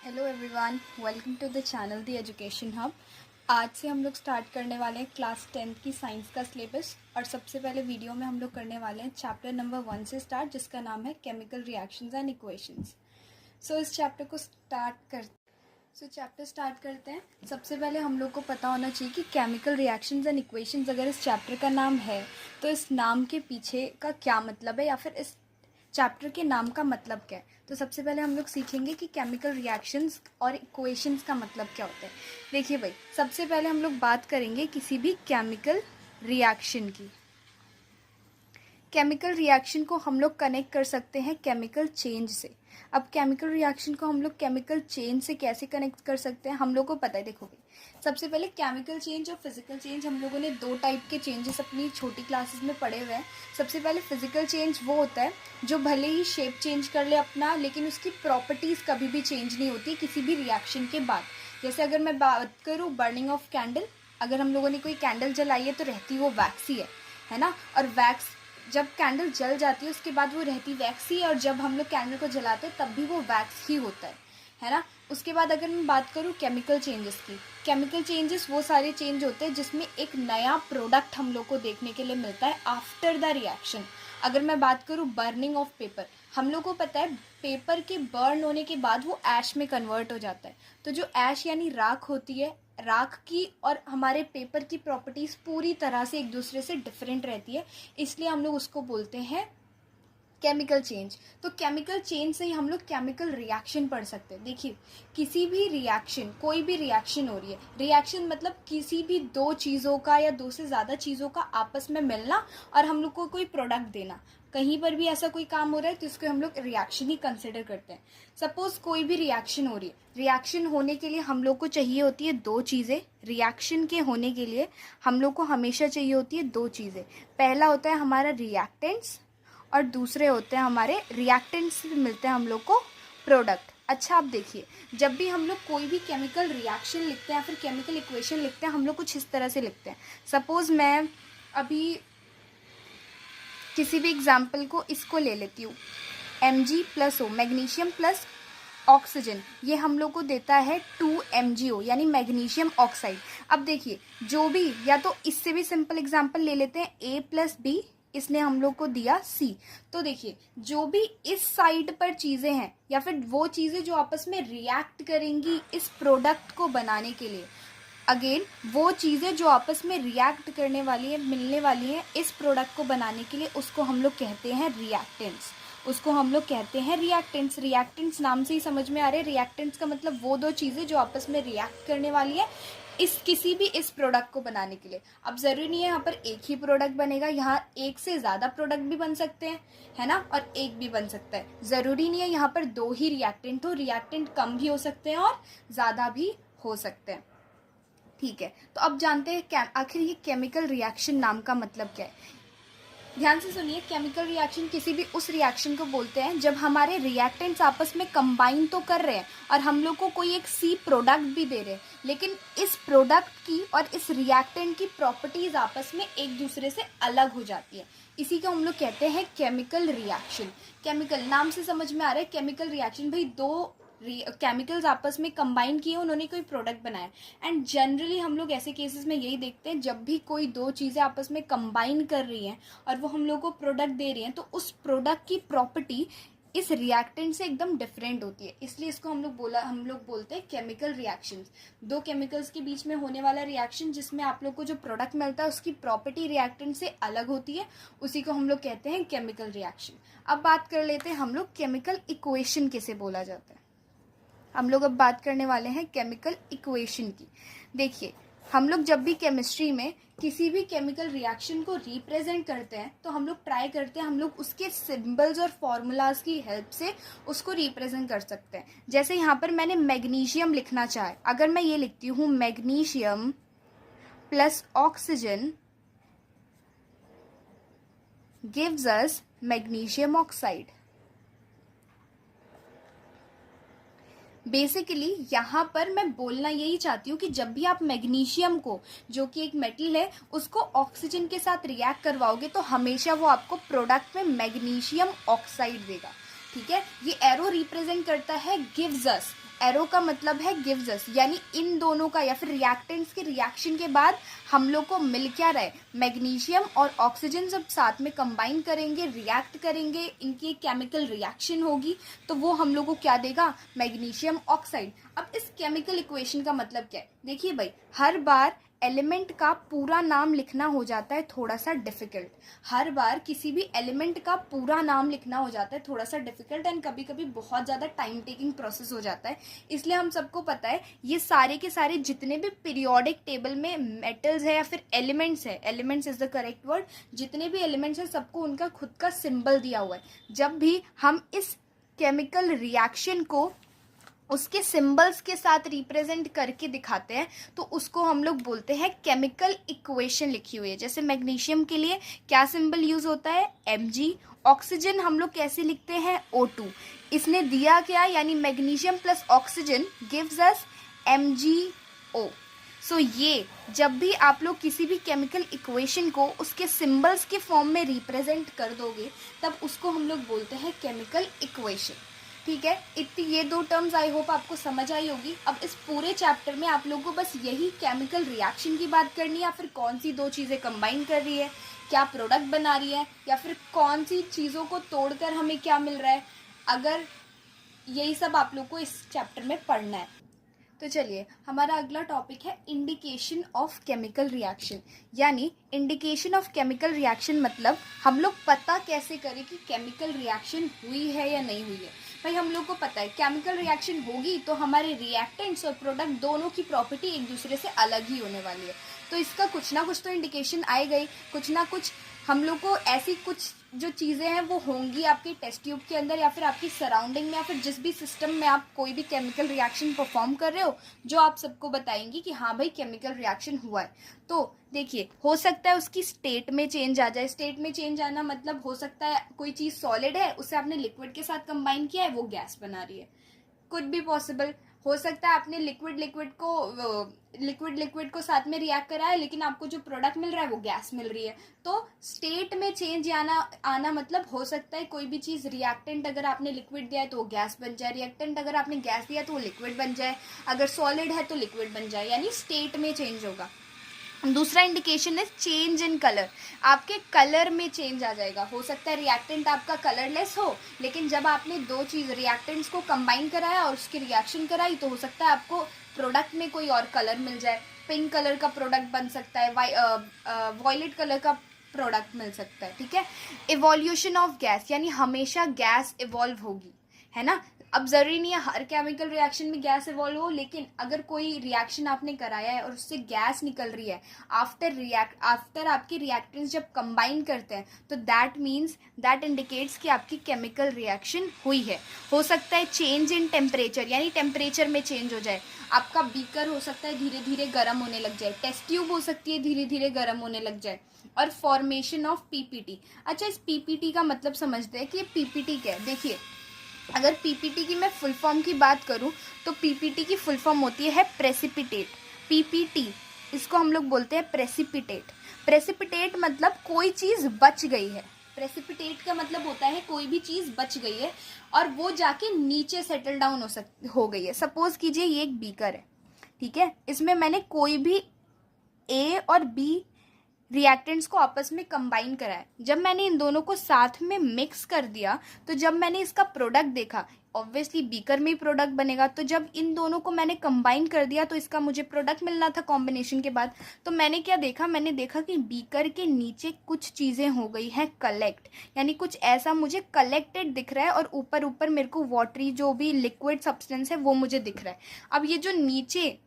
Hello everyone, welcome to the channel the education hub. आज से हम लोग स्टार्ट करने वाले हैं क्लास 10th की साइंस का सिलेबस। और सबसे पहले वीडियो में हम लोग करने वाले हैं चैप्टर नंबर 1 से स्टार्ट, जिसका नाम है केमिकल रिएक्शंस एंड इक्वेशंस। इस चैप्टर को चैप्टर स्टार्ट करते हैं। सबसे पहले हम लोग को पता होना चाहिए कि केमिकल रिएक्शंस एंड इक्वेशंस अगर इस चैप्टर का नाम है तो इस नाम के पीछे का क्या मतलब है, या फिर इस चैप्टर के नाम का मतलब क्या है। तो सबसे पहले हम लोग सीखेंगे कि केमिकल रिएक्शंस और इक्वेशंस का मतलब क्या होता है। देखिए भाई, सबसे पहले हम लोग बात करेंगे किसी भी केमिकल रिएक्शन की। केमिकल रिएक्शन को हम लोग कनेक्ट कर सकते हैं केमिकल चेंज से। अब केमिकल रिएक्शन को हम लोग केमिकल चेंज से कैसे कनेक्ट कर सकते हैं, हम लोग को पता है। देखो भाई, सबसे पहले केमिकल चेंज और फिजिकल चेंज हम लोगों ने दो टाइप के चेंजेस अपनी छोटी क्लासेस में पढ़े हुए हैं। सबसे पहले फिजिकल चेंज वो होता है जो भले ही शेप चेंज कर ले अपना, लेकिन उसकी प्रॉपर्टीज़ कभी भी चेंज नहीं होती किसी भी रिएक्शन के बाद। जैसे अगर मैं बात करूँ बर्निंग ऑफ कैंडल, अगर हम लोगों ने कोई कैंडल जलाई है तो रहती वो वैक्स ही है ना। और वैक्स जब कैंडल जल जाती है उसके बाद वो रहती वैक्स ही, और जब हम लोग कैंडल को जलाते हैं तब भी वो वैक्स ही होता है ना। उसके बाद अगर मैं बात करूँ केमिकल चेंजेस की, केमिकल चेंजेस वो सारे चेंज होते हैं जिसमें एक नया प्रोडक्ट हम लोग को देखने के लिए मिलता है आफ्टर द रिएक्शन। अगर मैं बात करूँ बर्निंग ऑफ पेपर, हम लोग को पता है पेपर के बर्न होने के बाद वो ऐश में कन्वर्ट हो जाता है। तो जो ऐश यानी राख होती है, राख की और हमारे पेपर की प्रॉपर्टीज़ पूरी तरह से एक दूसरे से डिफरेंट रहती है, इसलिए हम लोग उसको बोलते हैं केमिकल चेंज। तो केमिकल चेंज से ही हम लोग केमिकल रिएक्शन पढ़ सकते हैं। देखिए, किसी भी रिएक्शन, कोई भी रिएक्शन हो रही है, रिएक्शन मतलब किसी भी दो चीज़ों का या दो से ज़्यादा चीज़ों का आपस में मिलना और हम लोग को कोई प्रोडक्ट देना। कहीं पर भी ऐसा कोई काम हो रहा है तो इसको हम लोग रिएक्शन ही कंसिडर करते हैं। सपोज कोई भी रिएक्शन हो रही है, रिएक्शन होने के लिए हम लोग को चाहिए होती है दो चीज़ें। रिएक्शन के होने के लिए हम लोग को हमेशा चाहिए होती है दो चीज़ें। पहला होता है हमारा रिएक्टेंट्स और दूसरे होते हैं हमारे रिएक्टेंट्स से मिलते हैं हम लोग को प्रोडक्ट। अच्छा, आप देखिए, जब भी हम लोग कोई भी केमिकल रिएक्शन लिखते हैं या फिर केमिकल इक्वेशन लिखते हैं, हम लोग कुछ इस तरह से लिखते हैं। सपोज मैं अभी किसी भी एग्जाम्पल को इसको ले लेती हूँ, Mg+O, मैग्नीशियम प्लस ऑक्सीजन, ये हम लोग को देता है 2MgO यानी मैग्नीशियम ऑक्साइड। अब देखिए, जो भी, या तो इससे भी सिंपल एग्जाम्पल ले लेते हैं, A+B, इसने हम लोग को दिया C। तो देखिए, जो भी इस साइड पर चीज़ें हैं या फिर वो चीज़ें जो आपस में रिएक्ट करेंगी इस प्रोडक्ट को बनाने के लिए, अगेन वो चीज़ें जो आपस में रिएक्ट करने वाली है, मिलने वाली हैं इस प्रोडक्ट को बनाने के लिए, उसको हम लोग कहते हैं रिएक्टेंट्स। उसको हम लोग कहते हैं रिएक्टेंट्स। रिएक्टेंट्स नाम से ही समझ में आ रहे हैं, रिएक्टेंट्स का मतलब वो दो चीज़ें जो आपस में रिएक्ट करने वाली है इस किसी भी इस प्रोडक्ट को बनाने के लिए। अब ज़रूरी नहीं है यहाँ पर एक ही प्रोडक्ट बनेगा, यहाँ एक से ज़्यादा प्रोडक्ट भी बन सकते हैं, है ना, और एक भी बन सकता है। ज़रूरी नहीं है यहाँ पर दो ही रिएक्टेंट हो, रिएक्टेंट कम भी हो सकते हैं और ज़्यादा भी हो सकते हैं। ठीक है, तो अब जानते हैं आखिर ये केमिकल रिएक्शन नाम का मतलब क्या है। ध्यान से सुनिए, केमिकल रिएक्शन किसी भी उस रिएक्शन को बोलते हैं जब हमारे रिएक्टेंट्स आपस में कंबाइन तो कर रहे हैं और हम लोग को कोई एक सी प्रोडक्ट भी दे रहे हैं, लेकिन इस प्रोडक्ट की और इस रिएक्टेंट की प्रॉपर्टीज आपस में एक दूसरे से अलग हो जाती है। इसी को हम लोग कहते हैं केमिकल रिएक्शन। केमिकल नाम से समझ में आ रहा है, केमिकल रिएक्शन भाई दो केमिकल्स आपस में कंबाइन किए, उन्होंने कोई प्रोडक्ट बनाया। एंड जनरली हम लोग ऐसे केसेस में यही देखते हैं, जब भी कोई दो चीज़ें आपस में कंबाइन कर रही हैं और वो हम लोग को प्रोडक्ट दे रही हैं, तो उस प्रोडक्ट की प्रॉपर्टी इस रिएक्टेंट से एकदम डिफरेंट होती है, इसलिए इसको हम लोग बोलते हैं केमिकल रिएक्शंस। दो केमिकल्स के बीच में होने वाला रिएक्शन जिसमें आप लोग को जो प्रोडक्ट मिलता है उसकी प्रॉपर्टी रिएक्टेंट से अलग होती है, उसी को हम लोग कहते हैं केमिकल रिएक्शन। अब बात कर लेते हैं हम लोग केमिकल इक्वेशन किसे बोला जाता है। हम लोग अब बात करने वाले हैं केमिकल इक्वेशन की। देखिए, हम लोग जब भी केमिस्ट्री में किसी भी केमिकल रिएक्शन को रिप्रेजेंट करते हैं तो हम लोग ट्राई करते हैं हम लोग उसके सिंबल्स और फॉर्मूलाज की हेल्प से उसको रिप्रेजेंट कर सकते हैं। जैसे यहाँ पर मैंने मैग्नीशियम लिखना चाहे, अगर मैं ये लिखती हूँ magnesium plus oxygen gives us magnesium oxide. Basically यहाँ पर मैं बोलना यही चाहती हूँ कि जब भी आप मैग्नीशियम को, जो कि एक मेटल है, उसको ऑक्सीजन के साथ रिएक्ट करवाओगे तो हमेशा वो आपको प्रोडक्ट में मैग्नीशियम ऑक्साइड देगा। ठीक है, ये एरो रिप्रेजेंट करता है गिव्स अस। एरो का मतलब है गिव्स अस, यानी इन दोनों का या फिर रिएक्टेंट्स के रिएक्शन के बाद हम लोग को मिल क्या रहा है, मैग्नीशियम और ऑक्सीजन जब साथ में कंबाइन करेंगे, रिएक्ट करेंगे, इनकी केमिकल रिएक्शन होगी तो वो हम लोग को क्या देगा, मैग्नीशियम ऑक्साइड। अब इस केमिकल इक्वेशन का मतलब क्या है, देखिए भाई, हर बार एलिमेंट का पूरा नाम लिखना हो जाता है थोड़ा सा डिफिकल्ट, हर बार किसी भी एलिमेंट का पूरा नाम लिखना हो जाता है थोड़ा सा डिफिकल्ट, एंड कभी कभी बहुत ज़्यादा टाइम टेकिंग प्रोसेस हो जाता है। इसलिए हम सबको पता है ये सारे के सारे जितने भी पीरियोडिक टेबल में मेटल्स है या फिर एलिमेंट्स है, elements is the correct word, जितने भी एलिमेंट्स है सबको उनका खुद का सिंबल दिया हुआ है। जब भी हम इस केमिकल रिएक्शन को उसके सिंबल्स के साथ रिप्रेजेंट करके दिखाते हैं तो उसको हम लोग बोलते हैं केमिकल इक्वेशन लिखी हुई है। जैसे मैग्नीशियम के लिए क्या सिंबल यूज होता है, Mg। ऑक्सीजन हम लोग कैसे लिखते हैं, O2। इसने दिया क्या, यानी magnesium plus oxygen gives us MgO। सो ये जब भी आप लोग किसी भी केमिकल इक्वेशन को उसके सिंबल्स के फॉर्म में रिप्रेजेंट कर दोगे तब उसको हम लोग बोलते हैं केमिकल इक्वेशन। ठीक है, इतनी ये दो टर्म्स आई होप आपको समझ आई होगी। अब इस पूरे चैप्टर में आप लोगों को बस यही केमिकल रिएक्शन की बात करनी है, या फिर कौन सी दो चीज़ें कंबाइन कर रही है, क्या प्रोडक्ट बना रही है, या फिर कौन सी चीज़ों को तोड़कर हमें क्या मिल रहा है, अगर यही सब आप लोग को इस चैप्टर में पढ़ना है। तो चलिए, हमारा अगला टॉपिक है इंडिकेशन ऑफ केमिकल रिएक्शन। यानी इंडिकेशन ऑफ केमिकल रिएक्शन मतलब हम लोग पता कैसे करें कि केमिकल रिएक्शन हुई है या नहीं हुई है। भाई हम लोग को पता है केमिकल रिएक्शन होगी तो हमारे रिएक्टेंट्स और प्रोडक्ट दोनों की प्रॉपर्टी एक दूसरे से अलग ही होने वाली है, तो इसका कुछ ना कुछ तो इंडिकेशन आएगा ही, कुछ ना कुछ हम लोग को ऐसी कुछ जो चीज़ें हैं वो होंगी आपके टेस्ट ट्यूब के अंदर या फिर आपकी सराउंडिंग में या फिर जिस भी सिस्टम में आप कोई भी केमिकल रिएक्शन परफॉर्म कर रहे हो, जो आप सबको बताएंगी कि हाँ भाई केमिकल रिएक्शन हुआ है। तो देखिए, हो सकता है उसकी स्टेट में चेंज आ जाए। स्टेट में चेंज आना मतलब हो सकता है कोई चीज़ सॉलिड है, उसे आपने लिक्विड के साथ कंबाइन किया है, वो गैस बना रही है, कुड बी पॉसिबल। हो सकता है आपने लिक्विड को साथ में रिएक्ट करा है लेकिन आपको जो प्रोडक्ट मिल रहा है वो गैस मिल रही है। तो स्टेट में चेंज आना मतलब हो सकता है कोई भी चीज़, रिएक्टेंट अगर आपने लिक्विड दिया है तो वो गैस बन जाए, रिएक्टेंट अगर आपने गैस दिया तो वो लिक्विड बन जाए, अगर सॉलिड है तो लिक्विड बन जाए, यानी स्टेट में चेंज होगा। दूसरा इंडिकेशन है चेंज इन कलर, आपके कलर में चेंज आ जाएगा। हो सकता है रिएक्टेंट आपका कलरलेस हो, लेकिन जब आपने दो चीज़ रिएक्टेंट्स को कंबाइन कराया और उसकी रिएक्शन कराई तो हो सकता है आपको प्रोडक्ट में कोई और कलर मिल जाए। पिंक कलर का प्रोडक्ट बन सकता है, वॉयलेट कलर का प्रोडक्ट मिल सकता है। ठीक है, इवोल्यूशन ऑफ गैस, यानी हमेशा गैस इवॉल्व होगी, है ना। अब ज़रूरी नहीं है हर केमिकल रिएक्शन में गैस इवॉल्व हो, लेकिन अगर कोई रिएक्शन आपने कराया है और उससे गैस निकल रही है आफ्टर आपके रिएक्टेंट्स जब कंबाइन करते हैं तो दैट इंडिकेट्स कि आपकी केमिकल रिएक्शन हुई है। हो सकता है चेंज इन टेम्परेचर, यानी टेम्परेचर में चेंज हो जाए। आपका बीकर हो सकता है धीरे धीरे गर्म होने लग जाए, टेस्ट ट्यूब हो सकती है धीरे धीरे गर्म होने लग जाए। और फॉर्मेशन ऑफ पीपीटी। अच्छा, इस पीपीटी का मतलब समझते हैं कि ये पीपीटी क्या है। देखिए, अगर पीपीटी की मैं फुल फॉर्म की बात करूं तो पीपीटी की फुल फॉर्म होती है प्रेसिपिटेट। पीपीटी, इसको हम लोग बोलते हैं प्रेसिपिटेट। प्रेसिपिटेट मतलब कोई चीज़ बच गई है। प्रेसिपिटेट का मतलब होता है कोई भी चीज़ बच गई है और वो जाके नीचे सेटल डाउन हो गई है। सपोज कीजिए ये एक बीकर है, ठीक है, इसमें मैंने कोई भी ए और बी रिएक्टेंट्स को आपस में कंबाइन कराया। जब मैंने इन दोनों को साथ में मिक्स कर दिया तो जब मैंने इसका प्रोडक्ट देखा, ऑब्वियसली बीकर में ही प्रोडक्ट बनेगा, तो जब इन दोनों को मैंने कंबाइन कर दिया तो इसका मुझे प्रोडक्ट मिलना था कॉम्बिनेशन के बाद। तो मैंने क्या देखा, मैंने देखा कि बीकर के नीचे कुछ चीज़ें हो गई हैं कलेक्ट, यानी कुछ ऐसा मुझे कलेक्टेड दिख रहा है और ऊपर ऊपर मेरे को वाटरी जो भी लिक्विड सब्सटेंस है वो मुझे दिख रहा है। अब ये जो नीचे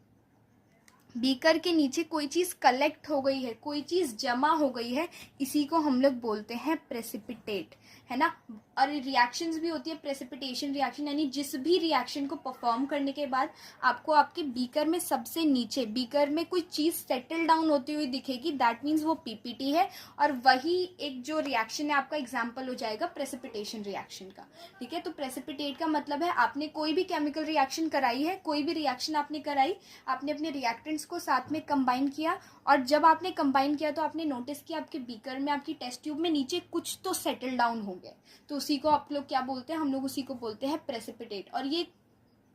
बीकर के नीचे कोई चीज़ कलेक्ट हो गई है, कोई चीज़ जमा हो गई है, इसी को हम लोग बोलते हैं प्रेसिपिटेट, है ना। और रिएक्शंस भी होती है प्रेसिपिटेशन रिएक्शन, यानी जिस भी रिएक्शन को परफॉर्म करने के बाद आपको आपके बीकर में सबसे नीचे बीकर में कोई चीज़ सेटल डाउन होती हुई दिखेगी, दैट मीन्स वो पीपीटी है। और वही एक जो रिएक्शन है आपका एग्जाम्पल हो जाएगा प्रेसिपिटेशन रिएक्शन का। ठीक है, तो प्रेसिपिटेट का मतलब है आपने कोई भी केमिकल रिएक्शन कराई है, कोई भी रिएक्शन आपने कराई, आपने अपने रिएक्टेंट्स को साथ में कंबाइन किया और जब आपने कंबाइन किया तो आपने नोटिस किया आपके बीकर में, आपकी टेस्ट ट्यूब में नीचे कुछ तो सेटल डाउन हो गए, तो उसी को आप लोग क्या बोलते हैं, हम लोग उसी को बोलते हैं प्रेसिपिटेट। और ये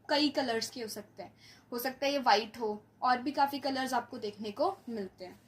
कई कलर्स के हो सकते हैं, हो सकता है ये वाइट हो, और भी काफ़ी कलर्स आपको देखने को मिलते हैं।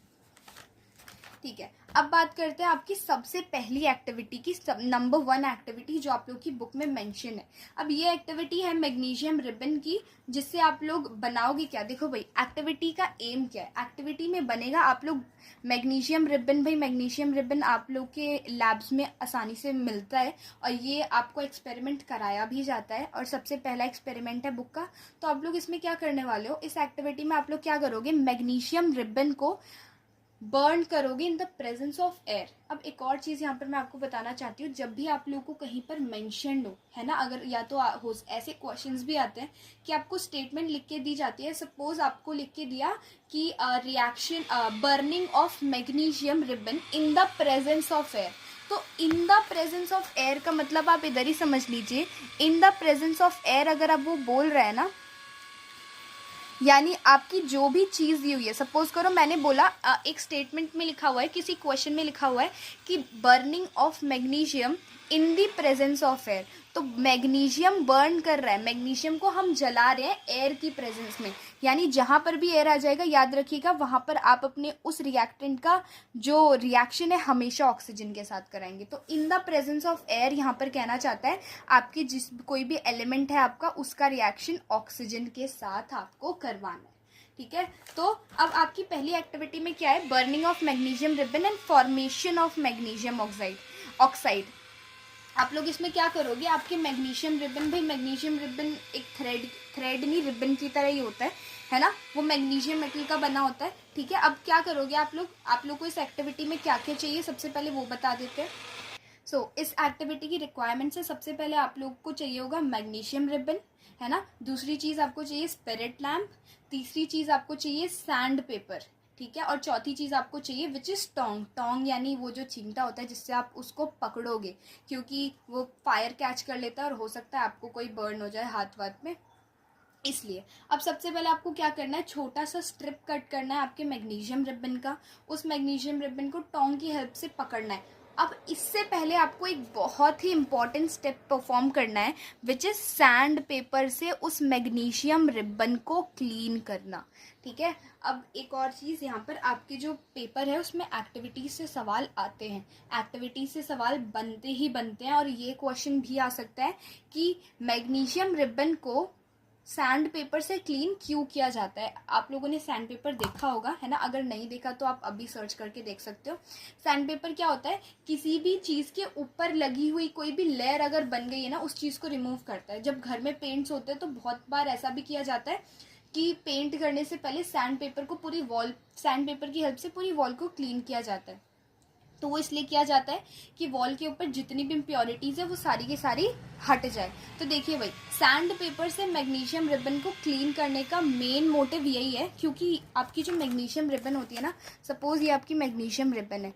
ठीक है, अब बात करते हैं आपकी सबसे पहली एक्टिविटी की, नंबर 1 एक्टिविटी जो आप लोग की बुक में मेंशन है। अब ये एक्टिविटी है मैग्नीशियम रिबन की, जिससे आप लोग बनाओगे क्या। देखो भाई, एक्टिविटी का एम क्या है, एक्टिविटी में बनेगा आप लोग मैग्नीशियम रिबन। भाई मैग्नीशियम रिबन आप लोग के लैब्स में आसानी से मिलता है, और ये आपको एक्सपेरिमेंट कराया भी जाता है, और सबसे पहला एक्सपेरिमेंट है बुक का। तो आप लोग इसमें क्या करने वाले हो, इस एक्टिविटी में आप लोग क्या करोगे, मैग्नीशियम रिबन को बर्न करोगे इन द प्रेजेंस ऑफ एयर। अब एक और चीज़ यहाँ पर मैं आपको बताना चाहती हूँ, जब भी आप लोगों को कहीं पर मेंशन्ड हो, है ना, अगर या तो हो ऐसे क्वेश्चंस भी आते हैं कि आपको स्टेटमेंट लिख के दी जाती है, सपोज आपको लिख के दिया कि reaction burning of magnesium ribbon in the presence of air. तो in the presence of air का मतलब आप इधर ही समझ लीजिए, in the presence of air अगर आप वो बोल रहे हैं ना, यानी आपकी जो भी चीज़ दी हुई है, सपोज करो मैंने बोला एक स्टेटमेंट में लिखा हुआ है, किसी क्वेश्चन में लिखा हुआ है कि burning of magnesium in the presence of air. तो मैग्नीशियम बर्न कर रहा है, मैग्नीशियम को हम जला रहे हैं एयर की प्रेजेंस में, यानी जहाँ पर भी एयर आ जाएगा याद रखिएगा वहाँ पर आप अपने उस रिएक्टेंट का जो रिएक्शन है हमेशा ऑक्सीजन के साथ कराएंगे। तो in the presence of air यहाँ पर कहना चाहता है आपकी जिस कोई भी एलिमेंट है आपका, उसका रिएक्शन ऑक्सीजन के साथ आपको करवाना है। ठीक है, तो अब आपकी पहली एक्टिविटी में क्या है, burning of magnesium ribbon and formation of magnesium oxide. आप लोग इसमें क्या करोगे, आपके मैग्नीशियम रिबन, भाई मैग्नीशियम रिबन एक थ्रेड नहीं रिबन की तरह ही होता है ना, वो मैग्नीशियम मेटल का बना होता है। ठीक है, अब क्या करोगे आप लोग को इस एक्टिविटी में क्या क्या चाहिए सबसे पहले वो बता देते हैं। इस एक्टिविटी की रिक्वायरमेंट्स है, सबसे पहले आप लोग को चाहिए होगा मैग्नीशियम रिबन, है ना, दूसरी चीज़ आपको चाहिए स्पिरिट लैम्प, तीसरी चीज़ आपको चाहिए सैंड पेपर, ठीक है, और चौथी चीज़ आपको चाहिए विच इज़ टोंग यानी वो जो चिमटा होता है जिससे आप उसको पकड़ोगे, क्योंकि वो फायर कैच कर लेता है और हो सकता है आपको कोई बर्न हो जाए हाथ वाथ में, इसलिए। अब सबसे पहले आपको क्या करना है, छोटा सा स्ट्रिप कट करना है आपके मैग्नीशियम रिबन का, उस मैग्नीशियम रिबन को टोंग की हेल्प से पकड़ना है। अब इससे पहले आपको एक बहुत ही इंपॉर्टेंट स्टेप परफॉर्म करना है, विच इज सैंड पेपर से उस मैग्नीशियम रिबन को क्लीन करना। ठीक है, अब एक और चीज़, यहाँ पर आपके जो पेपर है उसमें एक्टिविटीज से सवाल आते हैं, एक्टिविटीज से सवाल बनते ही बनते हैं, और ये क्वेश्चन भी आ सकता है कि मैग्नीशियम रिबन को सैंड पेपर से क्लीन क्यों किया जाता है। आप लोगों ने सैंड पेपर देखा होगा, है ना, अगर नहीं देखा तो आप अभी सर्च करके देख सकते हो। सैंड पेपर क्या होता है, किसी भी चीज़ के ऊपर लगी हुई कोई भी लेयर अगर बन गई है ना, उस चीज़ को रिमूव करता है। जब घर में पेंट्स होते हैं तो बहुत बार ऐसा भी किया जाता है कि पेंट करने से पहले सैंड पेपर को सैंड पेपर की हेल्प से पूरी वॉल को क्लीन किया जाता है। तो वो इसलिए किया जाता है कि वॉल के ऊपर जितनी भी इम्प्योरिटीज़ है वो सारी की सारी हट जाए। तो देखिए भाई, सैंड पेपर से मैग्नीशियम रिबन को क्लीन करने का मेन मोटिव यही है, क्योंकि आपकी जो मैग्नीशियम रिबन होती है ना, सपोज ये आपकी मैग्नीशियम रिबन है,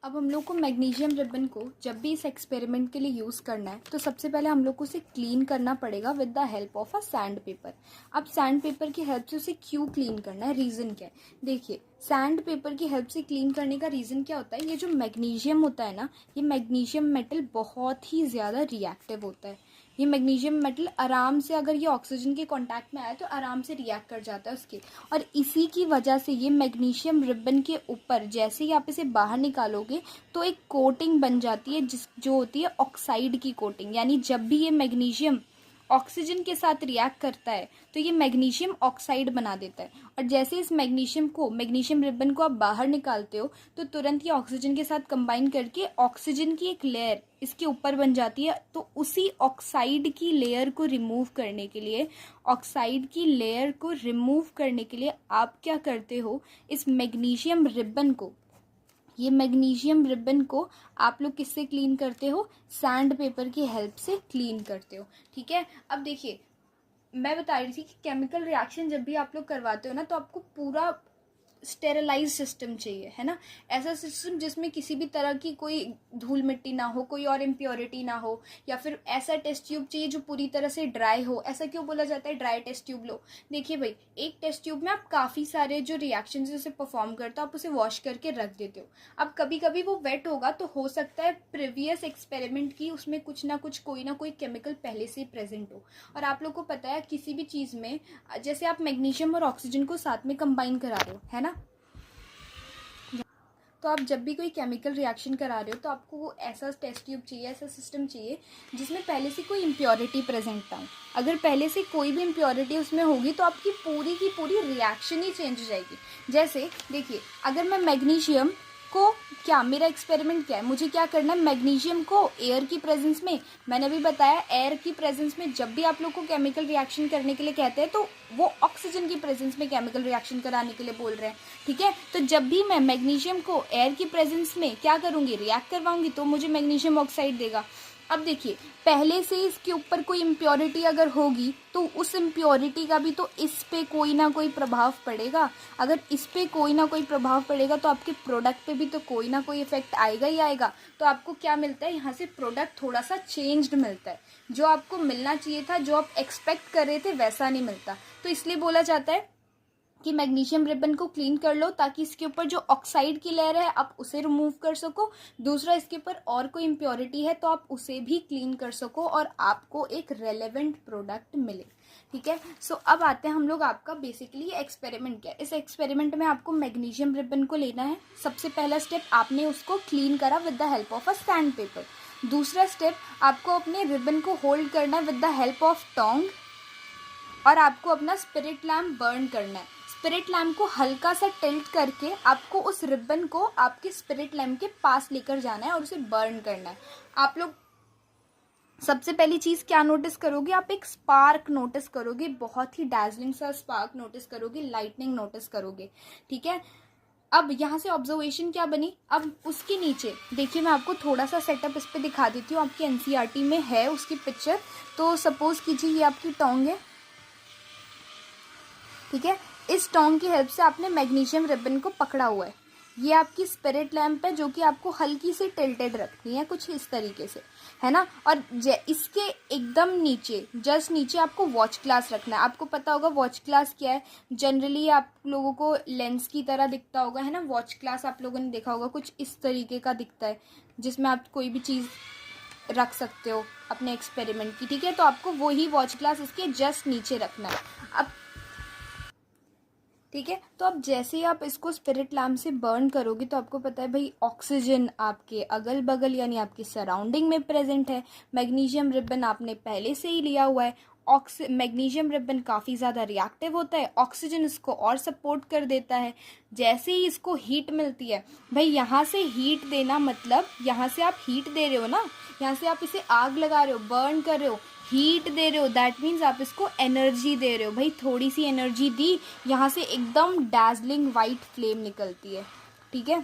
अब हम लोग को मैग्नीशियम रिबन को जब भी इस एक्सपेरिमेंट के लिए यूज़ करना है तो सबसे पहले हम लोग को उसे क्लीन करना पड़ेगा with the help of a sand paper. अब सैंड पेपर की हेल्प से उसे क्यों क्लीन करना है, रीज़न क्या है, देखिए सैंड पेपर की हेल्प से क्लीन करने का रीज़न क्या होता है, ये जो मैग्नीशियम होता है ना, ये मैग्नीशियम मेटल बहुत ही ज़्यादा रिएक्टिव होता है। ये मैग्नीशियम मेटल आराम से, अगर ये ऑक्सीजन के कांटेक्ट में आए तो आराम से रिएक्ट कर जाता है उसके, और इसी की वजह से ये मैग्नीशियम रिबन के ऊपर जैसे ही आप इसे बाहर निकालोगे तो एक कोटिंग बन जाती है जो होती है ऑक्साइड की कोटिंग, यानी जब भी ये मैग्नीशियम ऑक्सीजन के साथ रिएक्ट करता है तो ये मैग्नीशियम ऑक्साइड बना देता है, और जैसे इस मैग्नीशियम रिबन को आप बाहर निकालते हो तो तुरंत ये ऑक्सीजन के साथ कंबाइन करके ऑक्सीजन की एक लेयर इसके ऊपर बन जाती है। तो उसी ऑक्साइड की लेयर को रिमूव करने के लिए आप क्या करते हो, इस मैग्नीशियम रिबन को आप लोग किससे क्लीन करते हो, सैंड पेपर की हेल्प से क्लीन करते हो। ठीक है, अब देखिए मैं बता रही थी कि केमिकल रिएक्शन जब भी आप लोग करवाते हो ना, तो आपको पूरा स्टेरलाइज सिस्टम चाहिए, है ना। ऐसा सिस्टम जिसमें किसी भी तरह की कोई धूल मिट्टी ना हो, कोई और इम्प्योरिटी ना हो, या फिर ऐसा टेस्ट ट्यूब चाहिए जो पूरी तरह से ड्राई हो। ऐसा क्यों बोला जाता है ड्राई टेस्ट ट्यूब लो? देखिए भाई, एक टेस्ट ट्यूब में आप काफ़ी सारे जो रिएक्शन उसे परफॉर्म करते हो, आप उसे वॉश करके रख देते हो। अब कभी कभी वो वेट होगा तो हो सकता है प्रीवियस एक्सपेरिमेंट की उसमें कुछ ना कुछ कोई ना कोई केमिकल पहले से ही प्रेजेंट हो। और आप लोग को पता है किसी भी चीज़ में, जैसे आप मैग्नीशियम और ऑक्सीजन को साथ में कंबाइन करा रहे हो, है ना, तो आप जब भी कोई केमिकल रिएक्शन करा रहे हो तो आपको वो ऐसा टेस्ट ट्यूब चाहिए, ऐसा सिस्टम चाहिए जिसमें पहले से कोई इम्प्योरिटी प्रेजेंट ना हो। अगर पहले से कोई भी इम्प्योरिटी उसमें होगी तो आपकी पूरी की पूरी रिएक्शन ही चेंज हो जाएगी। जैसे देखिए, अगर मैं मैग्नीशियम को, क्या मेरा एक्सपेरिमेंट क्या है, मुझे क्या करना है, मैग्नीशियम को एयर की प्रेजेंस में, मैंने अभी बताया एयर की प्रेजेंस में जब भी आप लोग को केमिकल रिएक्शन करने के लिए कहते हैं तो वो ऑक्सीजन की प्रेजेंस में केमिकल रिएक्शन कराने के लिए बोल रहे हैं, ठीक है। तो जब भी मैं मैग्नीशियम को एयर की प्रेजेंस में क्या करूँगी, रिएक्ट करवाऊंगी, तो मुझे मैग्नीशियम ऑक्साइड देगा। अब देखिए, पहले से इसके ऊपर कोई इम्प्योरिटी अगर होगी तो उस इम्प्योरिटी का भी तो इस पे कोई ना कोई प्रभाव पड़ेगा। अगर इस पे कोई ना कोई प्रभाव पड़ेगा तो आपके प्रोडक्ट पे भी तो कोई ना कोई इफेक्ट आएगा ही आएगा। तो आपको क्या मिलता है, यहाँ से प्रोडक्ट थोड़ा सा चेंज्ड मिलता है। जो आपको मिलना चाहिए था, जो आप एक्सपेक्ट कर रहे थे, वैसा नहीं मिलता। तो इसलिए बोला जाता है कि मैग्नीशियम रिबन को क्लीन कर लो ताकि इसके ऊपर जो ऑक्साइड की लेयर है आप उसे रिमूव कर सको। दूसरा, इसके ऊपर और कोई इम्प्योरिटी है तो आप उसे भी क्लीन कर सको और आपको एक रेलेवेंट प्रोडक्ट मिले, ठीक है। सो अब आते हैं हम लोग, आपका बेसिकली एक्सपेरिमेंट क्या है। इस एक्सपेरिमेंट में आपको मैग्नीशियम रिबन को लेना है। सबसे पहला स्टेप, आपने उसको क्लीन करा with the help of a sand paper. दूसरा स्टेप, आपको अपने रिबन को होल्ड करना है with the help of Tong, और आपको अपना स्पिरिट लैम्प बर्न करना है। स्पिरिट लैम्प को हल्का सा टिल्ट करके आपको उस रिबन को आपके स्पिरिट लैम्प के पास लेकर जाना है और उसे बर्न करना है। आप लोग सबसे पहली चीज़ क्या नोटिस करोगे, आप एक स्पार्क नोटिस करोगे, बहुत ही डैजलिंग सा स्पार्क नोटिस करोगे, लाइटनिंग नोटिस करोगे, ठीक है। अब यहाँ से ऑब्जर्वेशन क्या बनी, अब उसके नीचे देखिए, मैं आपको थोड़ा सा सेटअप इस पर दिखा देती हूँ, आपकी एनसीईआरटी में है उसकी पिक्चर। तो सपोज कीजिए ये आपकी टोंग है, ठीक है। इस टोंग की हेल्प से आपने मैग्नीशियम रिबन को पकड़ा हुआ है। ये आपकी स्पिरिट लैम्प है जो कि आपको हल्की सी टिल्टेड रखनी है, कुछ इस तरीके से, है ना। और इसके एकदम नीचे, जस्ट नीचे आपको वॉच ग्लास रखना है। आपको पता होगा वॉच ग्लास क्या है, जनरली आप लोगों को लेंस की तरह दिखता होगा, है ना। वॉच ग्लास आप लोगों ने देखा होगा, कुछ इस तरीके का दिखता है जिसमें आप कोई भी चीज़ रख सकते हो अपने एक्सपेरिमेंट की, ठीक है। तो आपको वही वॉच ग्लास इसके जस्ट नीचे रखना है। अब ठीक है, तो अब जैसे ही आप इसको स्पिरिट लैम्प से बर्न करोगे तो आपको पता है भाई, ऑक्सीजन आपके अगल बगल यानी आपकी सराउंडिंग में प्रेजेंट है। मैग्नीशियम रिबन आपने पहले से ही लिया हुआ है। मैग्नीशियम रिबन काफ़ी ज़्यादा रिएक्टिव होता है, ऑक्सीजन इसको और सपोर्ट कर देता है। जैसे ही इसको हीट मिलती है, भाई यहाँ से हीट देना मतलब यहाँ से आप हीट दे रहे हो ना, यहाँ से आप इसे आग लगा रहे हो, बर्न कर रहे हो, हीट दे रहे हो, दैट मीन्स आप इसको एनर्जी दे रहे हो। भाई थोड़ी सी एनर्जी दी, यहाँ से एकदम डैजलिंग वाइट फ्लेम निकलती है, ठीक है।